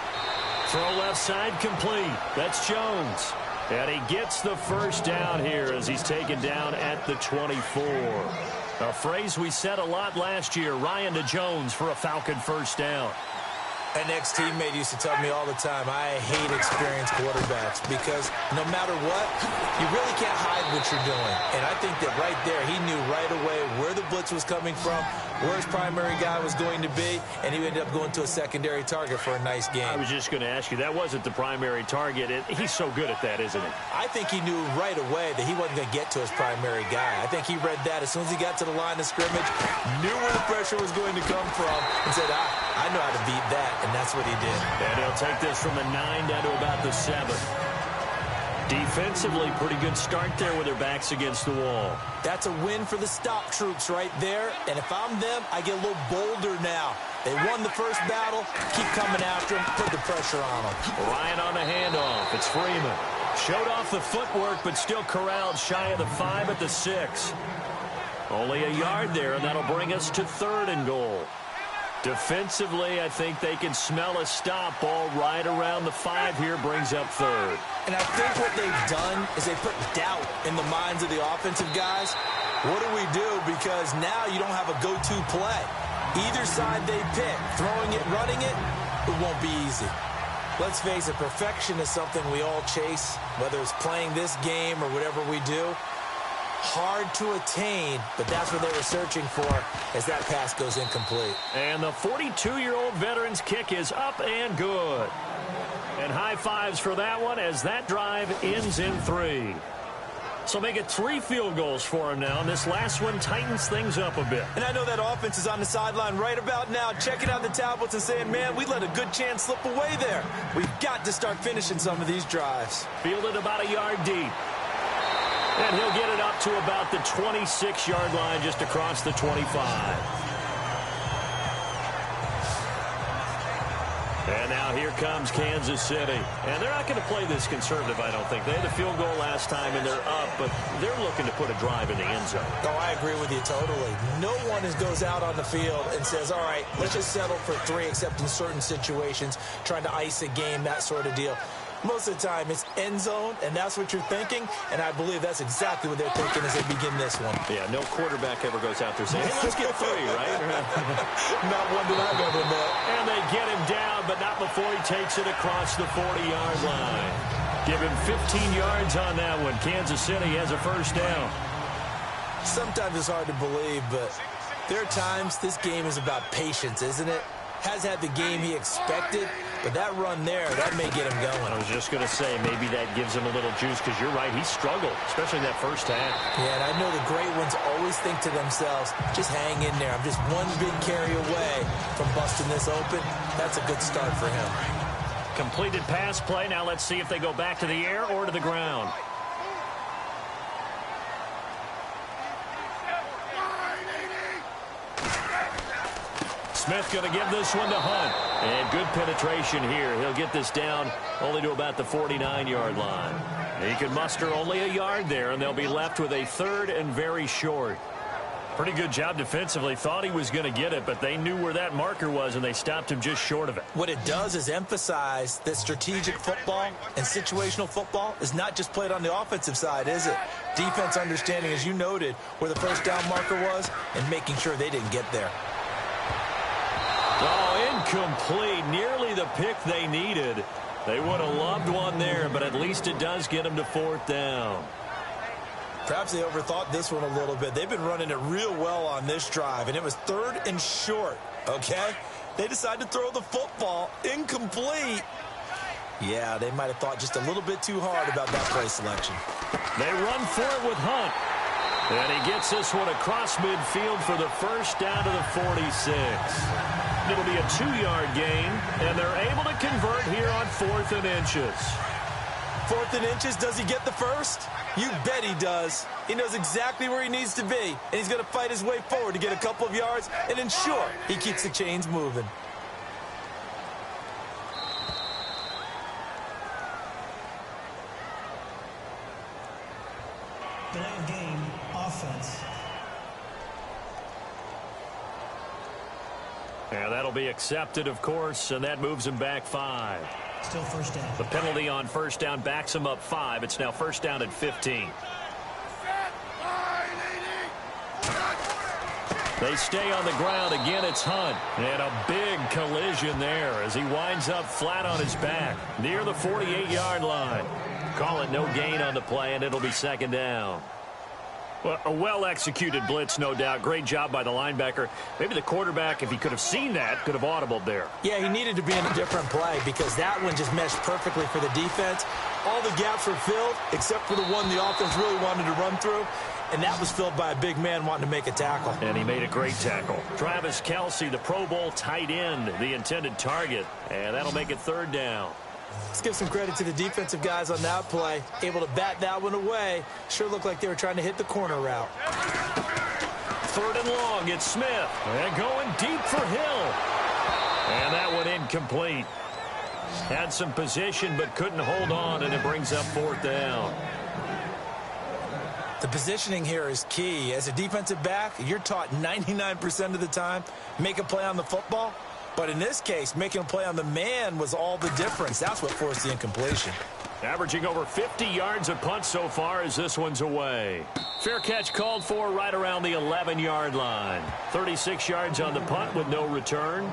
Throw left side complete. That's Jones. And he gets the first down here as he's taken down at the 24. A phrase we said a lot last year, Ryan to Jones for a Falcon first down. An ex-teammate used to tell me all the time, I hate experienced quarterbacks because no matter what, you really can't hide what you're doing. And I think that right there, he knew right away where the blitz was coming from, where his primary guy was going to be, and he ended up going to a secondary target for a nice game. I was just going to ask you, that wasn't the primary target. He's so good at that, isn't he? I think he knew right away that he wasn't going to get to his primary guy. I think he read that as soon as he got to the line of scrimmage, knew where the pressure was going to come from, and said, I know how to beat that. And that's what he did. And he'll take this from the 9 down to about the 7. Defensively, pretty good start there with their backs against the wall. That's a win for the stop troops right there. And if I'm them, I get a little bolder now. They won the first battle. Keep coming after them. Put the pressure on them. Ryan on the handoff. It's Freeman. Showed off the footwork, but still corralled shy of the 5 at the 6. Only a yard there, and that'll bring us to 3rd and goal. Defensively, I think they can smell a stop. Ball right around the 5 here, brings up 3rd. And I think what they've done is they put doubt in the minds of the offensive guys. What do we do? Because now you don't have a go-to play. Either side they pick, throwing it, running it, it won't be easy. Let's face it, perfection is something we all chase, whether it's playing this game or whatever we do. Hard to attain, but that's what they were searching for as that pass goes incomplete. And the 42-year-old veteran's kick is up and good. And high fives for that one as that drive ends in 3. So make it 3 field goals for him now, and this last one tightens things up a bit. And I know that offense is on the sideline right about now, checking out the tablets and saying, man, we let a good chance slip away there. We've got to start finishing some of these drives. Fielded about a yard deep. And he'll get it up to about the 26-yard line, just across the 25. And now here comes Kansas City. And they're not going to play this conservative, I don't think. They had a field goal last time, and they're up, but they're looking to put a drive in the end zone. Oh, I agree with you totally. No one goes out on the field and says, all right, let's just settle for 3, except in certain situations, trying to ice a game, that sort of deal. Most of the time, it's end zone, and that's what you're thinking, and I believe that's exactly what they're thinking as they begin this one. Yeah, no quarterback ever goes out there saying, hey, let's get 3, right? Not one that I've ever met. And they get him down, but not before he takes it across the 40-yard line. Give him 15 yards on that one. Kansas City has a first down. Sometimes it's hard to believe, but there are times this game is about patience, isn't it? Has had the game he expected, but that run there, that may get him going. I was just going to say, maybe that gives him a little juice, because you're right, he struggled, especially in that first half. Yeah, and I know the great ones always think to themselves, just hang in there. I'm just one big carry away from busting this open. That's a good start for him. Completed pass play. Now let's see if they go back to the air or to the ground. Smith going to give this one to Hunt. And good penetration here. He'll get this down only to about the 49-yard line. He can muster only a yard there, and they'll be left with a 3rd and very short. Pretty good job defensively. Thought he was going to get it, but they knew where that marker was, and they stopped him just short of it. What it does is emphasize that strategic football and situational football is not just played on the offensive side, is it? Defense understanding, as you noted, where the first down marker was and making sure they didn't get there. Oh, incomplete. Nearly the pick they needed. They would have loved one there, but at least it does get them to 4th down. Perhaps they overthought this one a little bit. They've been running it real well on this drive, and it was 3rd and short, okay? They decided to throw the football incomplete. Yeah, they might have thought just a little bit too hard about that play selection. They run for it with Hunt. And he gets this one across midfield for the first down to the 46. It'll be a 2-yard gain, and they're able to convert here on 4th and inches. 4th and inches, does he get the first? You bet he does. He knows exactly where he needs to be, and he's going to fight his way forward to get a couple of yards and ensure he keeps the chains moving. Delay of game, offense. Yeah, that'll be accepted, of course, and that moves him back 5. Still first down. The penalty on first down backs him up 5. It's now first down at 15. They stay on the ground. Again, it's Hunt. And a big collision there as he winds up flat on his back near the 48-yard line. Call it no gain on the play, and it'll be 2nd down. Well, a well-executed blitz, no doubt. Great job by the linebacker. Maybe the quarterback, if he could have seen that, could have audibled there. Yeah, he needed to be in a different play because that one just meshed perfectly for the defense. All the gaps were filled except for the one the offense really wanted to run through, and that was filled by a big man wanting to make a tackle. And he made a great tackle. Travis Kelce, the Pro Bowl tight end, the intended target, and that'll make it 3rd down. Let's give some credit to the defensive guys on that play. Able to bat that one away. Sure looked like they were trying to hit the corner route. 3rd and long, it's Smith. And going deep for Hill. And that one incomplete. Had some position but couldn't hold on, and it brings up 4th down. The positioning here is key. As a defensive back, you're taught 99% of the time, make a play on the football. But in this case, making a play on the man was all the difference. That's what forced the incompletion. Averaging over 50 yards a punt so far as this one's away. Fair catch called for right around the 11-yard line. 36 yards on the punt with no return.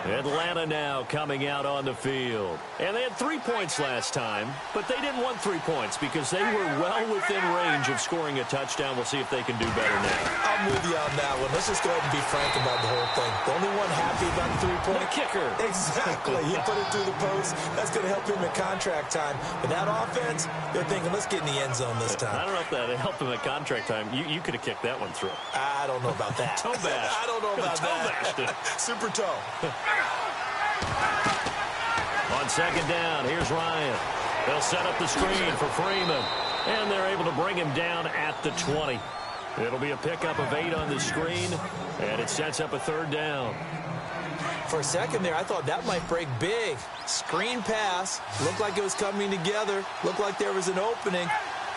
Atlanta now coming out on the field. And they had 3 points last time, but they didn't want 3 points because they were well within range of scoring a touchdown. We'll see if they can do better now. I'm with you on that one. Let's just go ahead and be frank about the whole thing. The only one happy about the 3-point kicker. Exactly. He put it through the post. That's going to help him at contract time. But that offense, they're thinking, let's get in the end zone this time. I don't know if that helped him at contract time. You could have kicked that one through. I don't know about that. Toe bash. I don't know about that. Super toe. On second down, here's Ryan. They'll set up the screen for Freeman. And they're able to bring him down at the 20. It'll be a pickup of 8 on the screen, and it sets up a 3rd down. For a second there, I thought that might break big. Screen pass. Looked like it was coming together. Looked like there was an opening.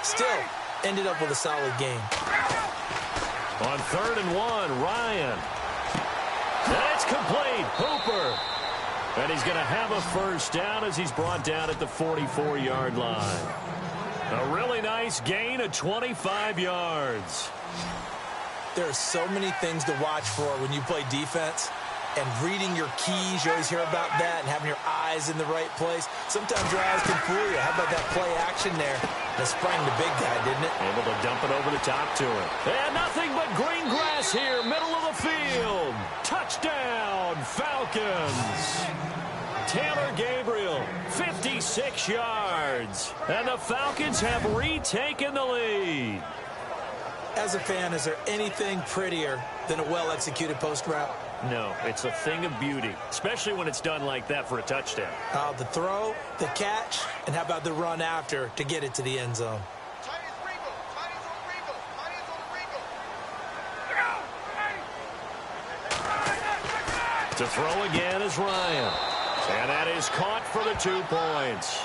Still, ended up with a solid game. On 3rd and 1, Ryan. And it's complete. Hooper. And he's going to have a 1st down as he's brought down at the 44-yard line. A really nice gain of 25 yards. There are so many things to watch for when you play defense. And reading your keys, you always hear about that, and having your eyes in the right place. Sometimes your eyes can fool you. How about that play action there? That sprang the big guy, didn't it? Able to dump it over the top to him. And nothing but green grass here, middle of the field. Touchdown, Falcons. Taylor Gabriel, 56 yards. And the Falcons have retaken the lead. As a fan, is there anything prettier than a well-executed post route? No, it's a thing of beauty, especially when it's done like that for a touchdown. The throw, the catch, and how about the run after to get it to the end zone? To throw again is Ryan. And that is caught for the 2 points.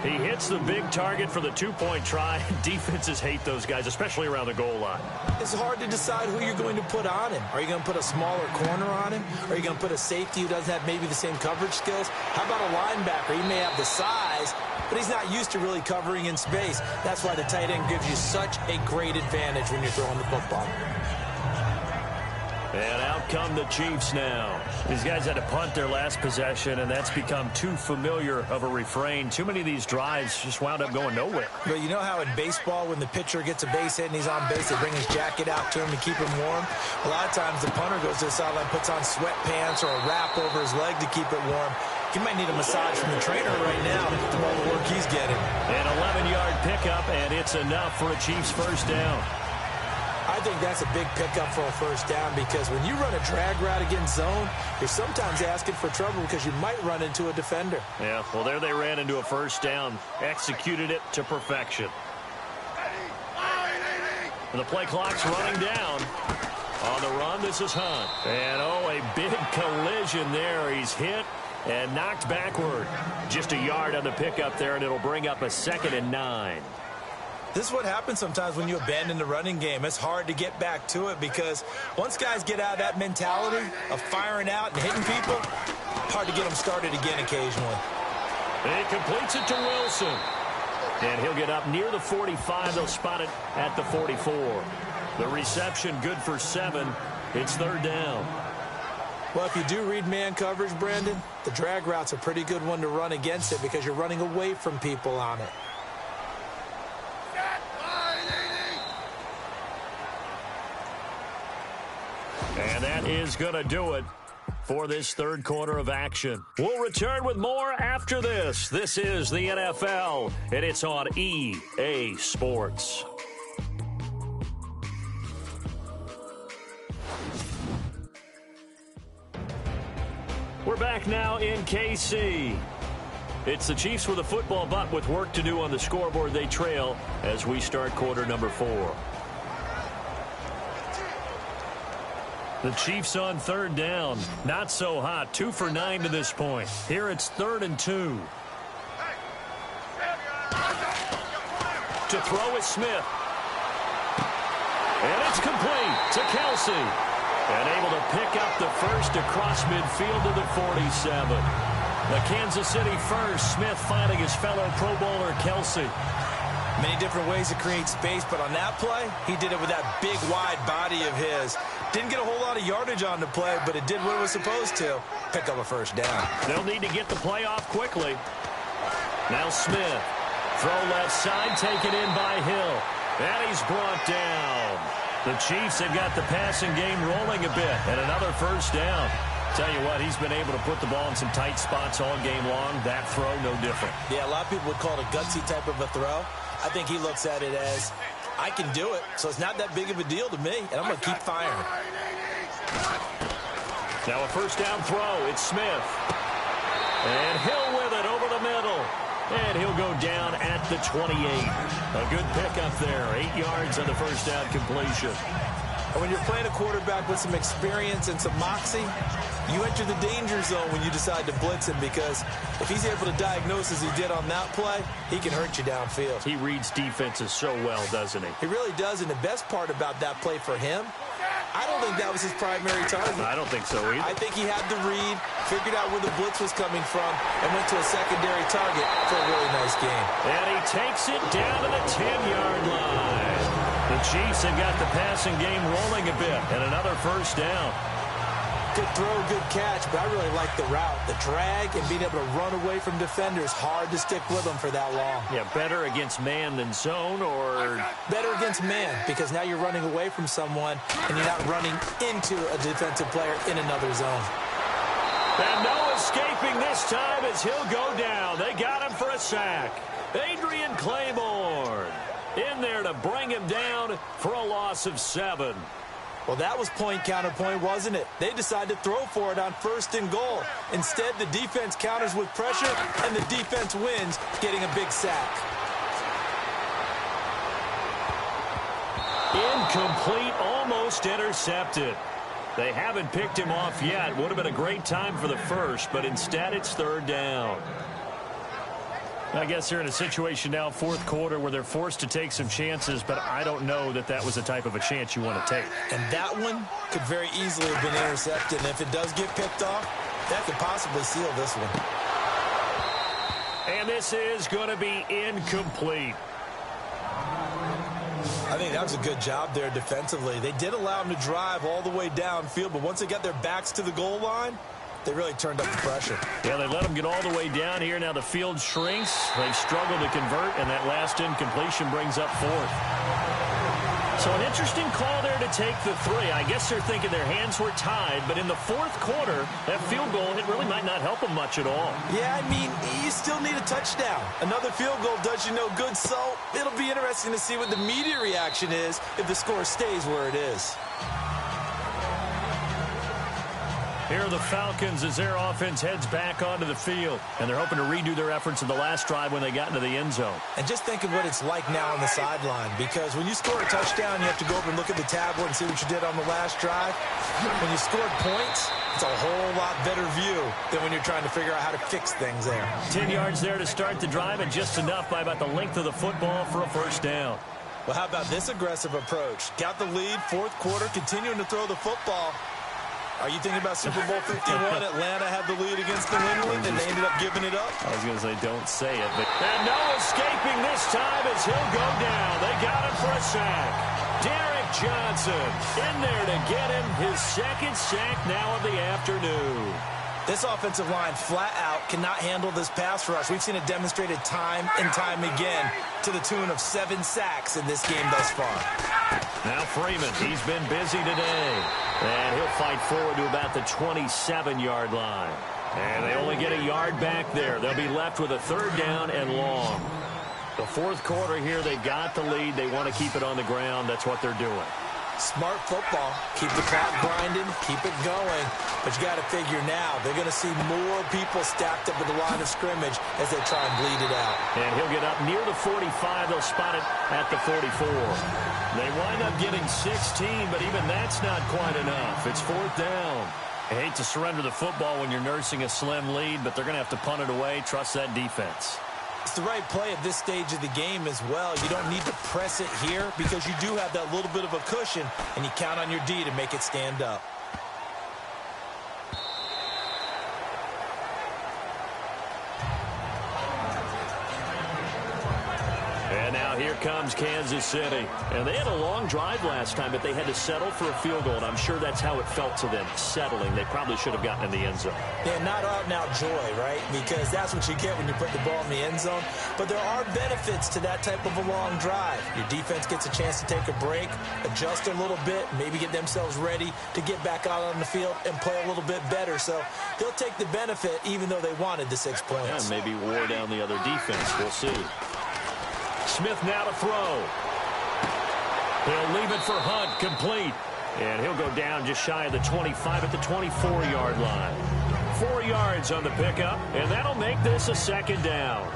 He hits the big target for the 2-point try. Defenses hate those guys, especially around the goal line. It's hard to decide who you're going to put on him. Are you going to put a smaller corner on him? Are you going to put a safety who doesn't have maybe the same coverage skills? How about a linebacker? He may have the size, but he's not used to really covering in space. That's why the tight end gives you such a great advantage when you're throwing the football. And out come the Chiefs now. These guys had to punt their last possession, and that's become too familiar of a refrain. Too many of these drives just wound up going nowhere. But you know how in baseball, when the pitcher gets a base hit and he's on base, they bring his jacket out to him to keep him warm? A lot of times the punter goes to the sideline, puts on sweatpants or a wrap over his leg to keep it warm. He might need a massage from the trainer right now from all the work he's getting. An 11-yard pickup, and it's enough for a Chiefs 1st down. I think that's a big pickup for a 1st down because when you run a drag route against zone, you're sometimes asking for trouble because you might run into a defender. Yeah, well, there they ran into a 1st down, executed it to perfection. And the play clock's running down. On the run, this is Hunt. And, a big collision there. He's hit and knocked backward. Just a yard on the pickup there, and it'll bring up a 2nd and 9. This is what happens sometimes when you abandon the running game. It's hard to get back to it because once guys get out of that mentality of firing out and hitting people, hard to get them started again occasionally. And he completes it to Wilson. And he'll get up near the 45. They'll spot it at the 44. The reception good for 7. It's 3rd down. Well, if you do read man coverage, Brandon, the drag route's a pretty good one to run against it because you're running away from people on it. And that is going to do it for this 3rd quarter of action. We'll return with more after this. This is the NFL, and it's on EA Sports. We're back now in KC. It's the Chiefs with a football, but with work to do on the scoreboard. They trail as we start quarter number 4. The Chiefs on 3rd down. Not so hot. 2 for 9 to this point. Here it's 3rd and 2. To throw is Smith. And it's complete to Kelsey. And able to pick up the 1st across midfield to the 47. The Kansas City 1st. Smith finding his fellow Pro Bowler Kelsey. Many different ways to create space, but on that play, he did it with that big, wide body of his. Didn't get a whole lot of yardage on the play, but it did what it was supposed to. Pick up a first down. They'll need to get the play off quickly. Now Smith. Throw left side, taken in by Hill. And he's brought down. The Chiefs have got the passing game rolling a bit. And another first down. Tell you what, he's been able to put the ball in some tight spots all game long. That throw, no different. Yeah, a lot of people would call it a gutsy type of a throw. I think he looks at it as, I can do it, so it's not that big of a deal to me, and I'm going to keep firing. Now a first down throw. It's Smith. And Hill with it over the middle. And he'll go down at the 28. A good pickup there. 8 yards on the first down completion. And when you're playing a quarterback with some experience and some moxie, you enter the danger zone when you decide to blitz him, because if he's able to diagnose as he did on that play, he can hurt you downfield. He reads defenses so well, doesn't he? He really does, and the best part about that play for him, I don't think that was his primary target. I don't think so either. I think he had the read, figured out where the blitz was coming from, and went to a secondary target for a really nice game. And he takes it down to the 10-yard line. The Chiefs have got the passing game rolling a bit, and another first down. Good throw, good catch, but I really like the route. The drag and being able to run away from defenders, hard to stick with them for that long. Yeah, better against man than zone, or... Better against man, because now you're running away from someone, and you're not running into a defensive player in another zone. And no escaping this time as he'll go down. They got him for a sack. Adrian Claiborne in there to bring him down for a loss of 7. Well, that was point counterpoint, wasn't it? They decided to throw for it on 1st and goal. Instead, the defense counters with pressure, and the defense wins, getting a big sack. Incomplete, almost intercepted. They haven't picked him off yet. Would have been a great time for the first, but instead it's 3rd down. I guess they're in a situation now, 4th quarter, where they're forced to take some chances, but I don't know that that was the type of a chance you want to take. And that one could very easily have been intercepted, and if it does get picked off, that could possibly seal this one. And this is going to be incomplete. I think that was a good job there defensively. They did allow them to drive all the way downfield, but once they got their backs to the goal line, they really turned up the pressure. Yeah, they let them get all the way down here. Now the field shrinks. They've struggled to convert, and that last incompletion brings up 4th. So an interesting call there to take the 3. I guess they're thinking their hands were tied, but in the 4th quarter, that field goal, it really might not help them much at all. Yeah, I mean, you still need a touchdown. Another field goal does you no good, so it'll be interesting to see what the media reaction is if the score stays where it is. Here are the Falcons as their offense heads back onto the field. And they're hoping to redo their efforts in the last drive when they got into the end zone. And just think of what it's like now on the sideline. Because when you score a touchdown, you have to go over and look at the tablet and see what you did on the last drive. When you scored points, it's a whole lot better view than when you're trying to figure out how to fix things there. 10 yards there to start the drive, and just enough by about the length of the football for a first down. Well, how about this aggressive approach? Got the lead, 4th quarter, continuing to throw the football. Are you thinking about Super Bowl 51? Atlanta had the lead against New England, and they ended up giving it up? I was going to say, don't say it. But... And no escaping this time as he'll go down. They got him for a sack. Derek Johnson in there to get him his 2nd sack now of the afternoon. This offensive line flat out cannot handle this pass rush. We've seen it demonstrated time and time again to the tune of 7 sacks in this game thus far. Now Freeman, he's been busy today. And he'll fight forward to about the 27-yard line. And they only get a yard back there. They'll be left with a 3rd down and long. The 4th quarter here, they got the lead. They want to keep it on the ground. That's what they're doing. Smart football. Keep the clock grinding. Keep it going. But you got to figure now, they're going to see more people stacked up at the line of scrimmage as they try and bleed it out. And he'll get up near the 45. They'll spot it at the 44. They wind up getting 16, but even that's not quite enough. It's 4th down. I hate to surrender the football when you're nursing a slim lead, but they're going to have to punt it away. Trust that defense. It's the right play at this stage of the game as well. You don't need to press it here because you do have that little bit of a cushion, and you count on your D to make it stand up. And And now here comes Kansas City. And they had a long drive last time, but they had to settle for a field goal, and I'm sure that's how it felt to them, settling. They probably should have gotten in the end zone. Yeah, not out and out joy, right? Because that's what you get when you put the ball in the end zone. But there are benefits to that type of a long drive. Your defense gets a chance to take a break, adjust a little bit, maybe get themselves ready to get back out on the field and play a little bit better. So they'll take the benefit even though they wanted the 6 points. Yeah, maybe wore down the other defense. We'll see. Smith now to throw. He'll leave it for Hunt, complete. And he'll go down just shy of the 25 at the 24-yard line. 4 yards on the pickup, and that'll make this a second down.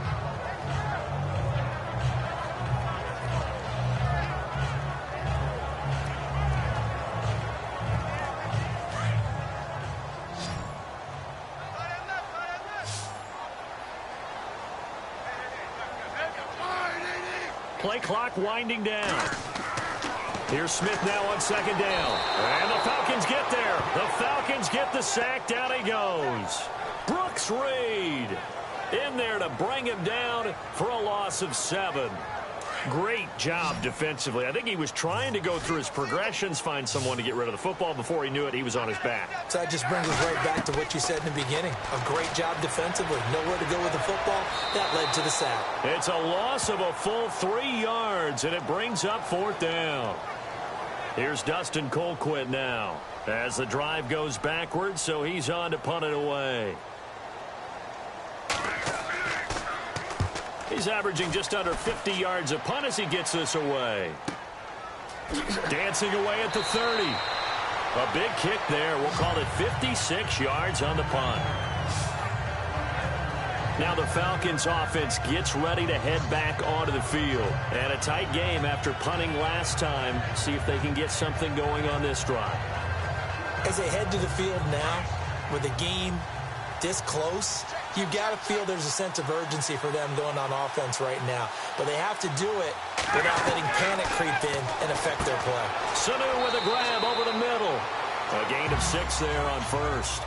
Play clock winding down. Here's Smith now on second down. And the Falcons get there. The Falcons get the sack. Down he goes. Brooks Reed in there to bring him down for a loss of 7. Great job defensively. I think he was trying to go through his progressions, find someone to get rid of the football. Before he knew it, he was on his back. So that just brings us right back to what you said in the beginning. A great job defensively. Nowhere to go with the football. That led to the sack. It's a loss of a full 3 yards, and it brings up 4th down. Here's Dustin Colquitt now as the drive goes backwards, so he's on to punt it away. He's averaging just under 50 yards a punt as he gets this away. Dancing away at the 30. A big kick there. We'll call it 56 yards on the punt. Now the Falcons offense gets ready to head back onto the field. And a tight game after punting last time. See if they can get something going on this drive. As they head to the field now, with the game this close, you got to feel there's a sense of urgency for them going on offense right now. But they have to do it without letting panic creep in and affect their play. Sanu with a grab over the middle. A gain of 6 there on first.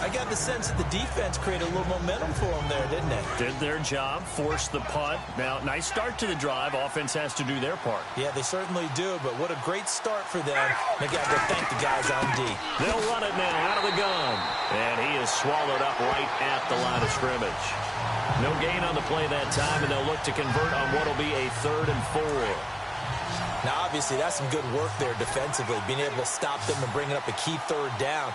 I got the sense that the defense created a little momentum for them there, didn't they? Did their job, forced the punt. Now, nice start to the drive. Offense has to do their part. Yeah, they certainly do, but what a great start for them. They got to thank the guys on D. They'll run it now out of the gun. And he is swallowed up right at the line of scrimmage. No gain on the play that time, and they'll look to convert on what will be a 3rd and 4. Now, obviously, that's some good work there defensively, being able to stop them and bringing up a key 3rd down.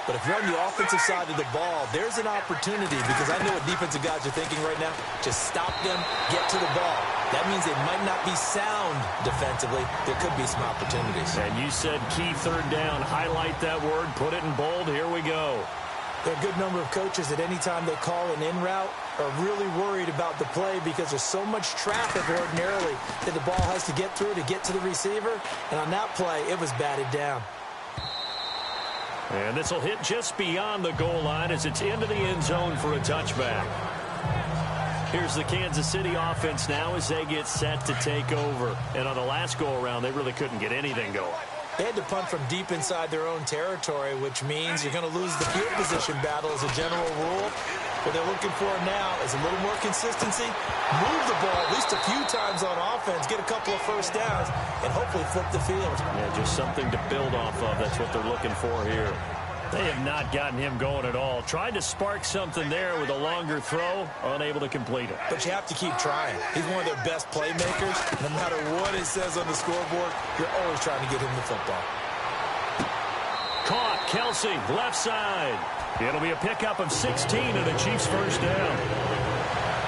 But if you're on the offensive side of the ball, there's an opportunity, because I know what defensive guys are thinking right now. Just stop them, get to the ball. That means they might not be sound defensively. There could be some opportunities. And you said key 3rd down. Highlight that word. Put it in bold. Here we go. There are a good number of coaches that any time they call an in route are really worried about the play because there's so much traffic ordinarily that the ball has to get through to get to the receiver. And on that play, it was batted down. And this will hit just beyond the goal line as it's into the end zone for a touchback. Here's the Kansas City offense now as they get set to take over. And on the last go-around, they really couldn't get anything going. They had to punt from deep inside their own territory, which means you're going to lose the field position battle as a general rule. What they're looking for now is a little more consistency, move the ball at least a few times on offense, get a couple of first downs, and hopefully flip the field. Yeah, just something to build off of. That's what they're looking for here. They have not gotten him going at all. Tried to spark something there with a longer throw, unable to complete it. But you have to keep trying. He's one of their best playmakers. No matter what it says on the scoreboard, you're always trying to get him the football. Caught, Kelsey, left side. It'll be a pickup of 16 and a Chiefs first down.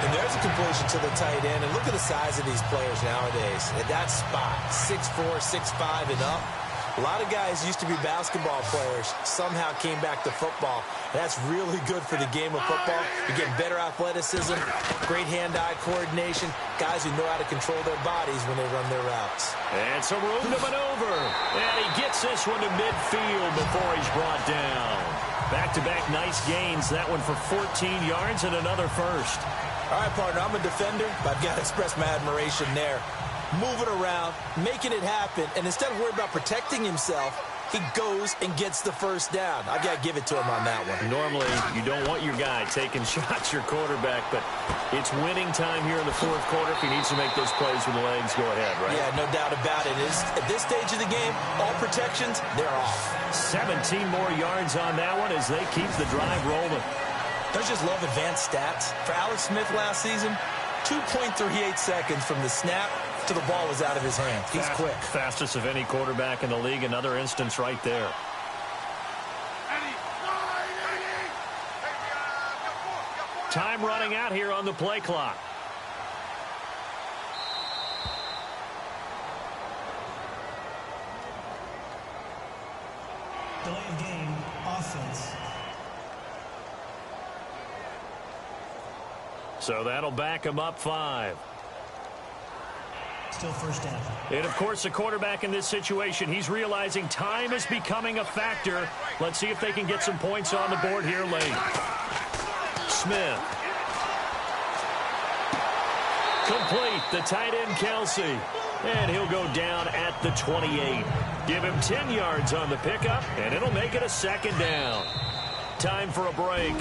And there's a completion to the tight end. And look at the size of these players nowadays. At that spot, 6'4", 6'5", and up. A lot of guys used to be basketball players, somehow came back to football. That's really good for the game of football. You get better athleticism, great hand-eye coordination, guys who know how to control their bodies when they run their routes. And some room to maneuver. And he gets this one to midfield before he's brought down. Back-to-back nice gains. That one for 14 yards and another first. All right, partner, I'm a defender, but I've got to express my admiration there. Moving around, making it happen, and instead of worrying about protecting himself, he goes and gets the first down. I got to give it to him on that one. Normally, you don't want your guy taking shots, your quarterback, but it's winning time here in the fourth quarter. If he needs to make those plays with the legs, go ahead, right? Yeah, no doubt about it. At this stage of the game, all protections, they're off. 17 more yards on that one as they keep the drive rolling. Don't you just love advanced stats? For Alex Smith last season, 2.38 seconds from the snap to the ball was out of his hands. He's quick. Fastest of any quarterback in the league. Another instance right there. Time running out here on the play clock. Delay of game, offense. So that'll back him up 5. Still first down. And, of course, the quarterback in this situation, he's realizing time is becoming a factor. Let's see if they can get some points on the board here late. Smith. Complete, the tight end, Kelsey. And he'll go down at the 28. Give him 10 yards on the pickup, and it'll make it a second down. Time for a break.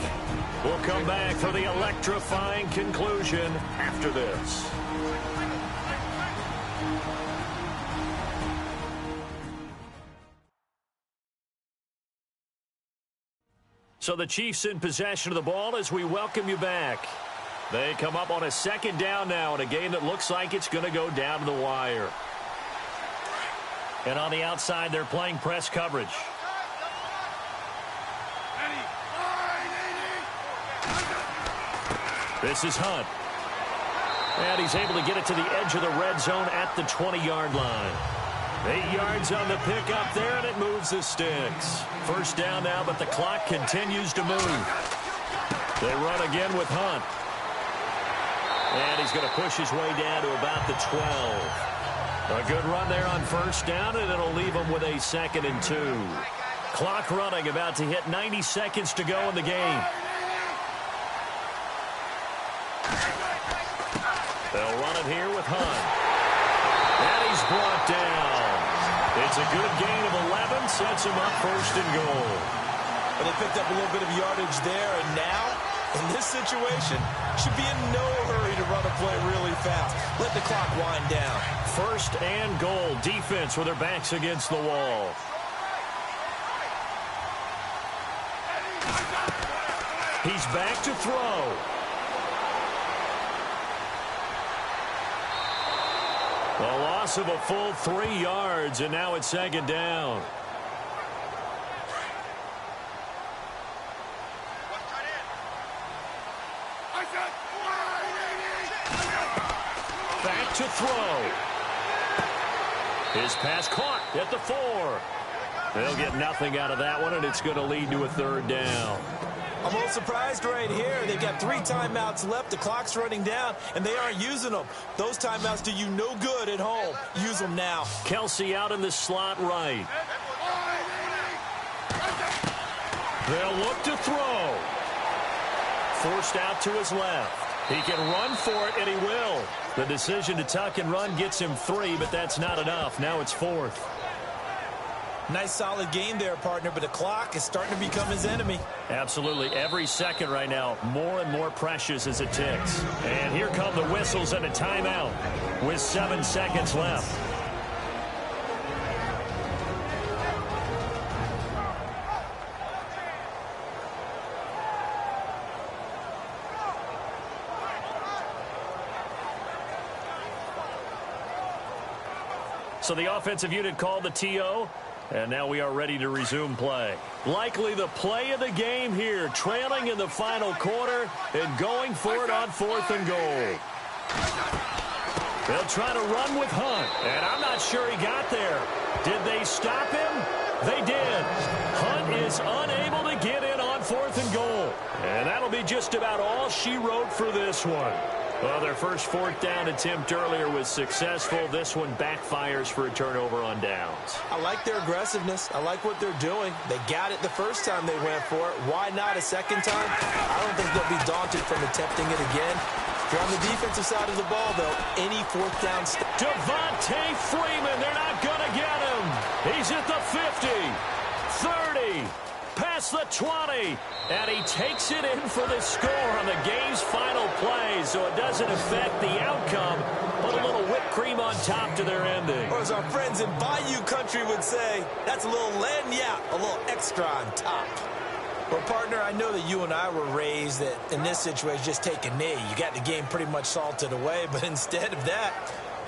We'll come back for the electrifying conclusion after this. So the Chiefs in possession of the ball as we welcome you back. They come up on a second down now in a game that looks like it's going to go down to the wire. And on the outside, they're playing press coverage. This is Hunt. And he's able to get it to the edge of the red zone at the 20-yard line. 8 yards on the pickup there, and it moves the sticks. First down now, but the clock continues to move. They run again with Hunt. And he's going to push his way down to about the 12. A good run there on first down, and it'll leave him with a 2nd and 2. Clock running, about to hit 90 seconds to go in the game. They'll run it here with Hunt. And he's brought down. It's a good gain of 11, sets him up 1st and goal. But they picked up a little bit of yardage there, and now, in this situation, should be in no hurry to run a play really fast. Let the clock wind down. 1st and goal. Defense with their backs against the wall. He's back to throw. A loss of a full 3 yards, and now it's 2nd down. Back to throw. His pass caught at the 4. They'll get nothing out of that one, and it's going to lead to a 3rd down. I'm a little surprised right here. They've got 3 timeouts left. The clock's running down, and they aren't using them. Those timeouts do you no good at home. Use them now. Kelsey out in the slot right. They'll look to throw. Forced out to his left. He can run for it, and he will. The decision to tuck and run gets him 3, but that's not enough. Now it's 4th. Nice solid game there, partner, but the clock is starting to become his enemy. Absolutely. Every second right now, more and more precious as it ticks. And here come the whistles and a timeout with 7 seconds left. So the offensive unit called the TO. And now we are ready to resume play. Likely the play of the game here, trailing in the final quarter and going for it on 4th and goal. They'll try to run with Hunt, and I'm not sure he got there. Did they stop him? They did. Hunt is unable to get in on 4th and goal. And that'll be just about all she wrote for this one. Well, their first 4th down attempt earlier was successful. This one backfires for a turnover on downs. I like their aggressiveness. I like what they're doing. They got it the first time they went for it. Why not a second time? I don't think they'll be daunted from attempting it again. If you're on the defensive side of the ball, though, any 4th down. Devontae Freeman, they're not going to get him. He's at the 50, 30, past the 20, and he takes it in for the score on the game's final play, so it doesn't affect the outcome, but a little whipped cream on top to their ending. Or as our friends in Bayou Country would say, that's a little lagniappe, a little extra on top. Well, partner, I know that you and I were raised that in this situation, just take a knee. You got the game pretty much salted away, but instead of that,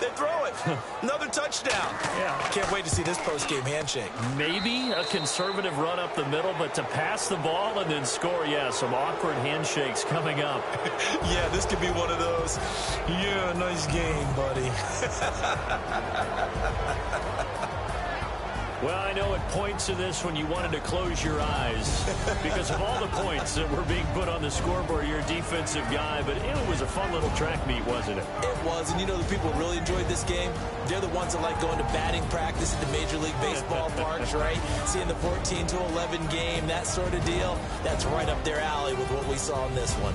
they throw it. Another touchdown. Yeah. Can't wait to see this post-game handshake. Maybe a conservative run up the middle, but to pass the ball and then score, yeah, some awkward handshakes coming up. Yeah, this could be one of those. Yeah, nice game, buddy. Well, I know at points of this when you wanted to close your eyes because of all the points that were being put on the scoreboard. You're a defensive guy, but it was a fun little track meet, wasn't it? It was, and you know the people who really enjoyed this game? They're the ones that like going to batting practice at the Major League Baseball parks, right? Seeing the 14-11 game, that sort of deal. That's right up their alley with what we saw in this one.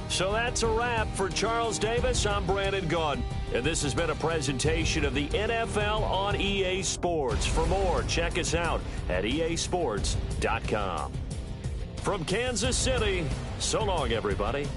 So that's a wrap for Charles Davis. I'm Brandon Gaudin, and this has been a presentation of the NFL on EA Sports. For more, check us out at easports.com. From Kansas City, so long, everybody.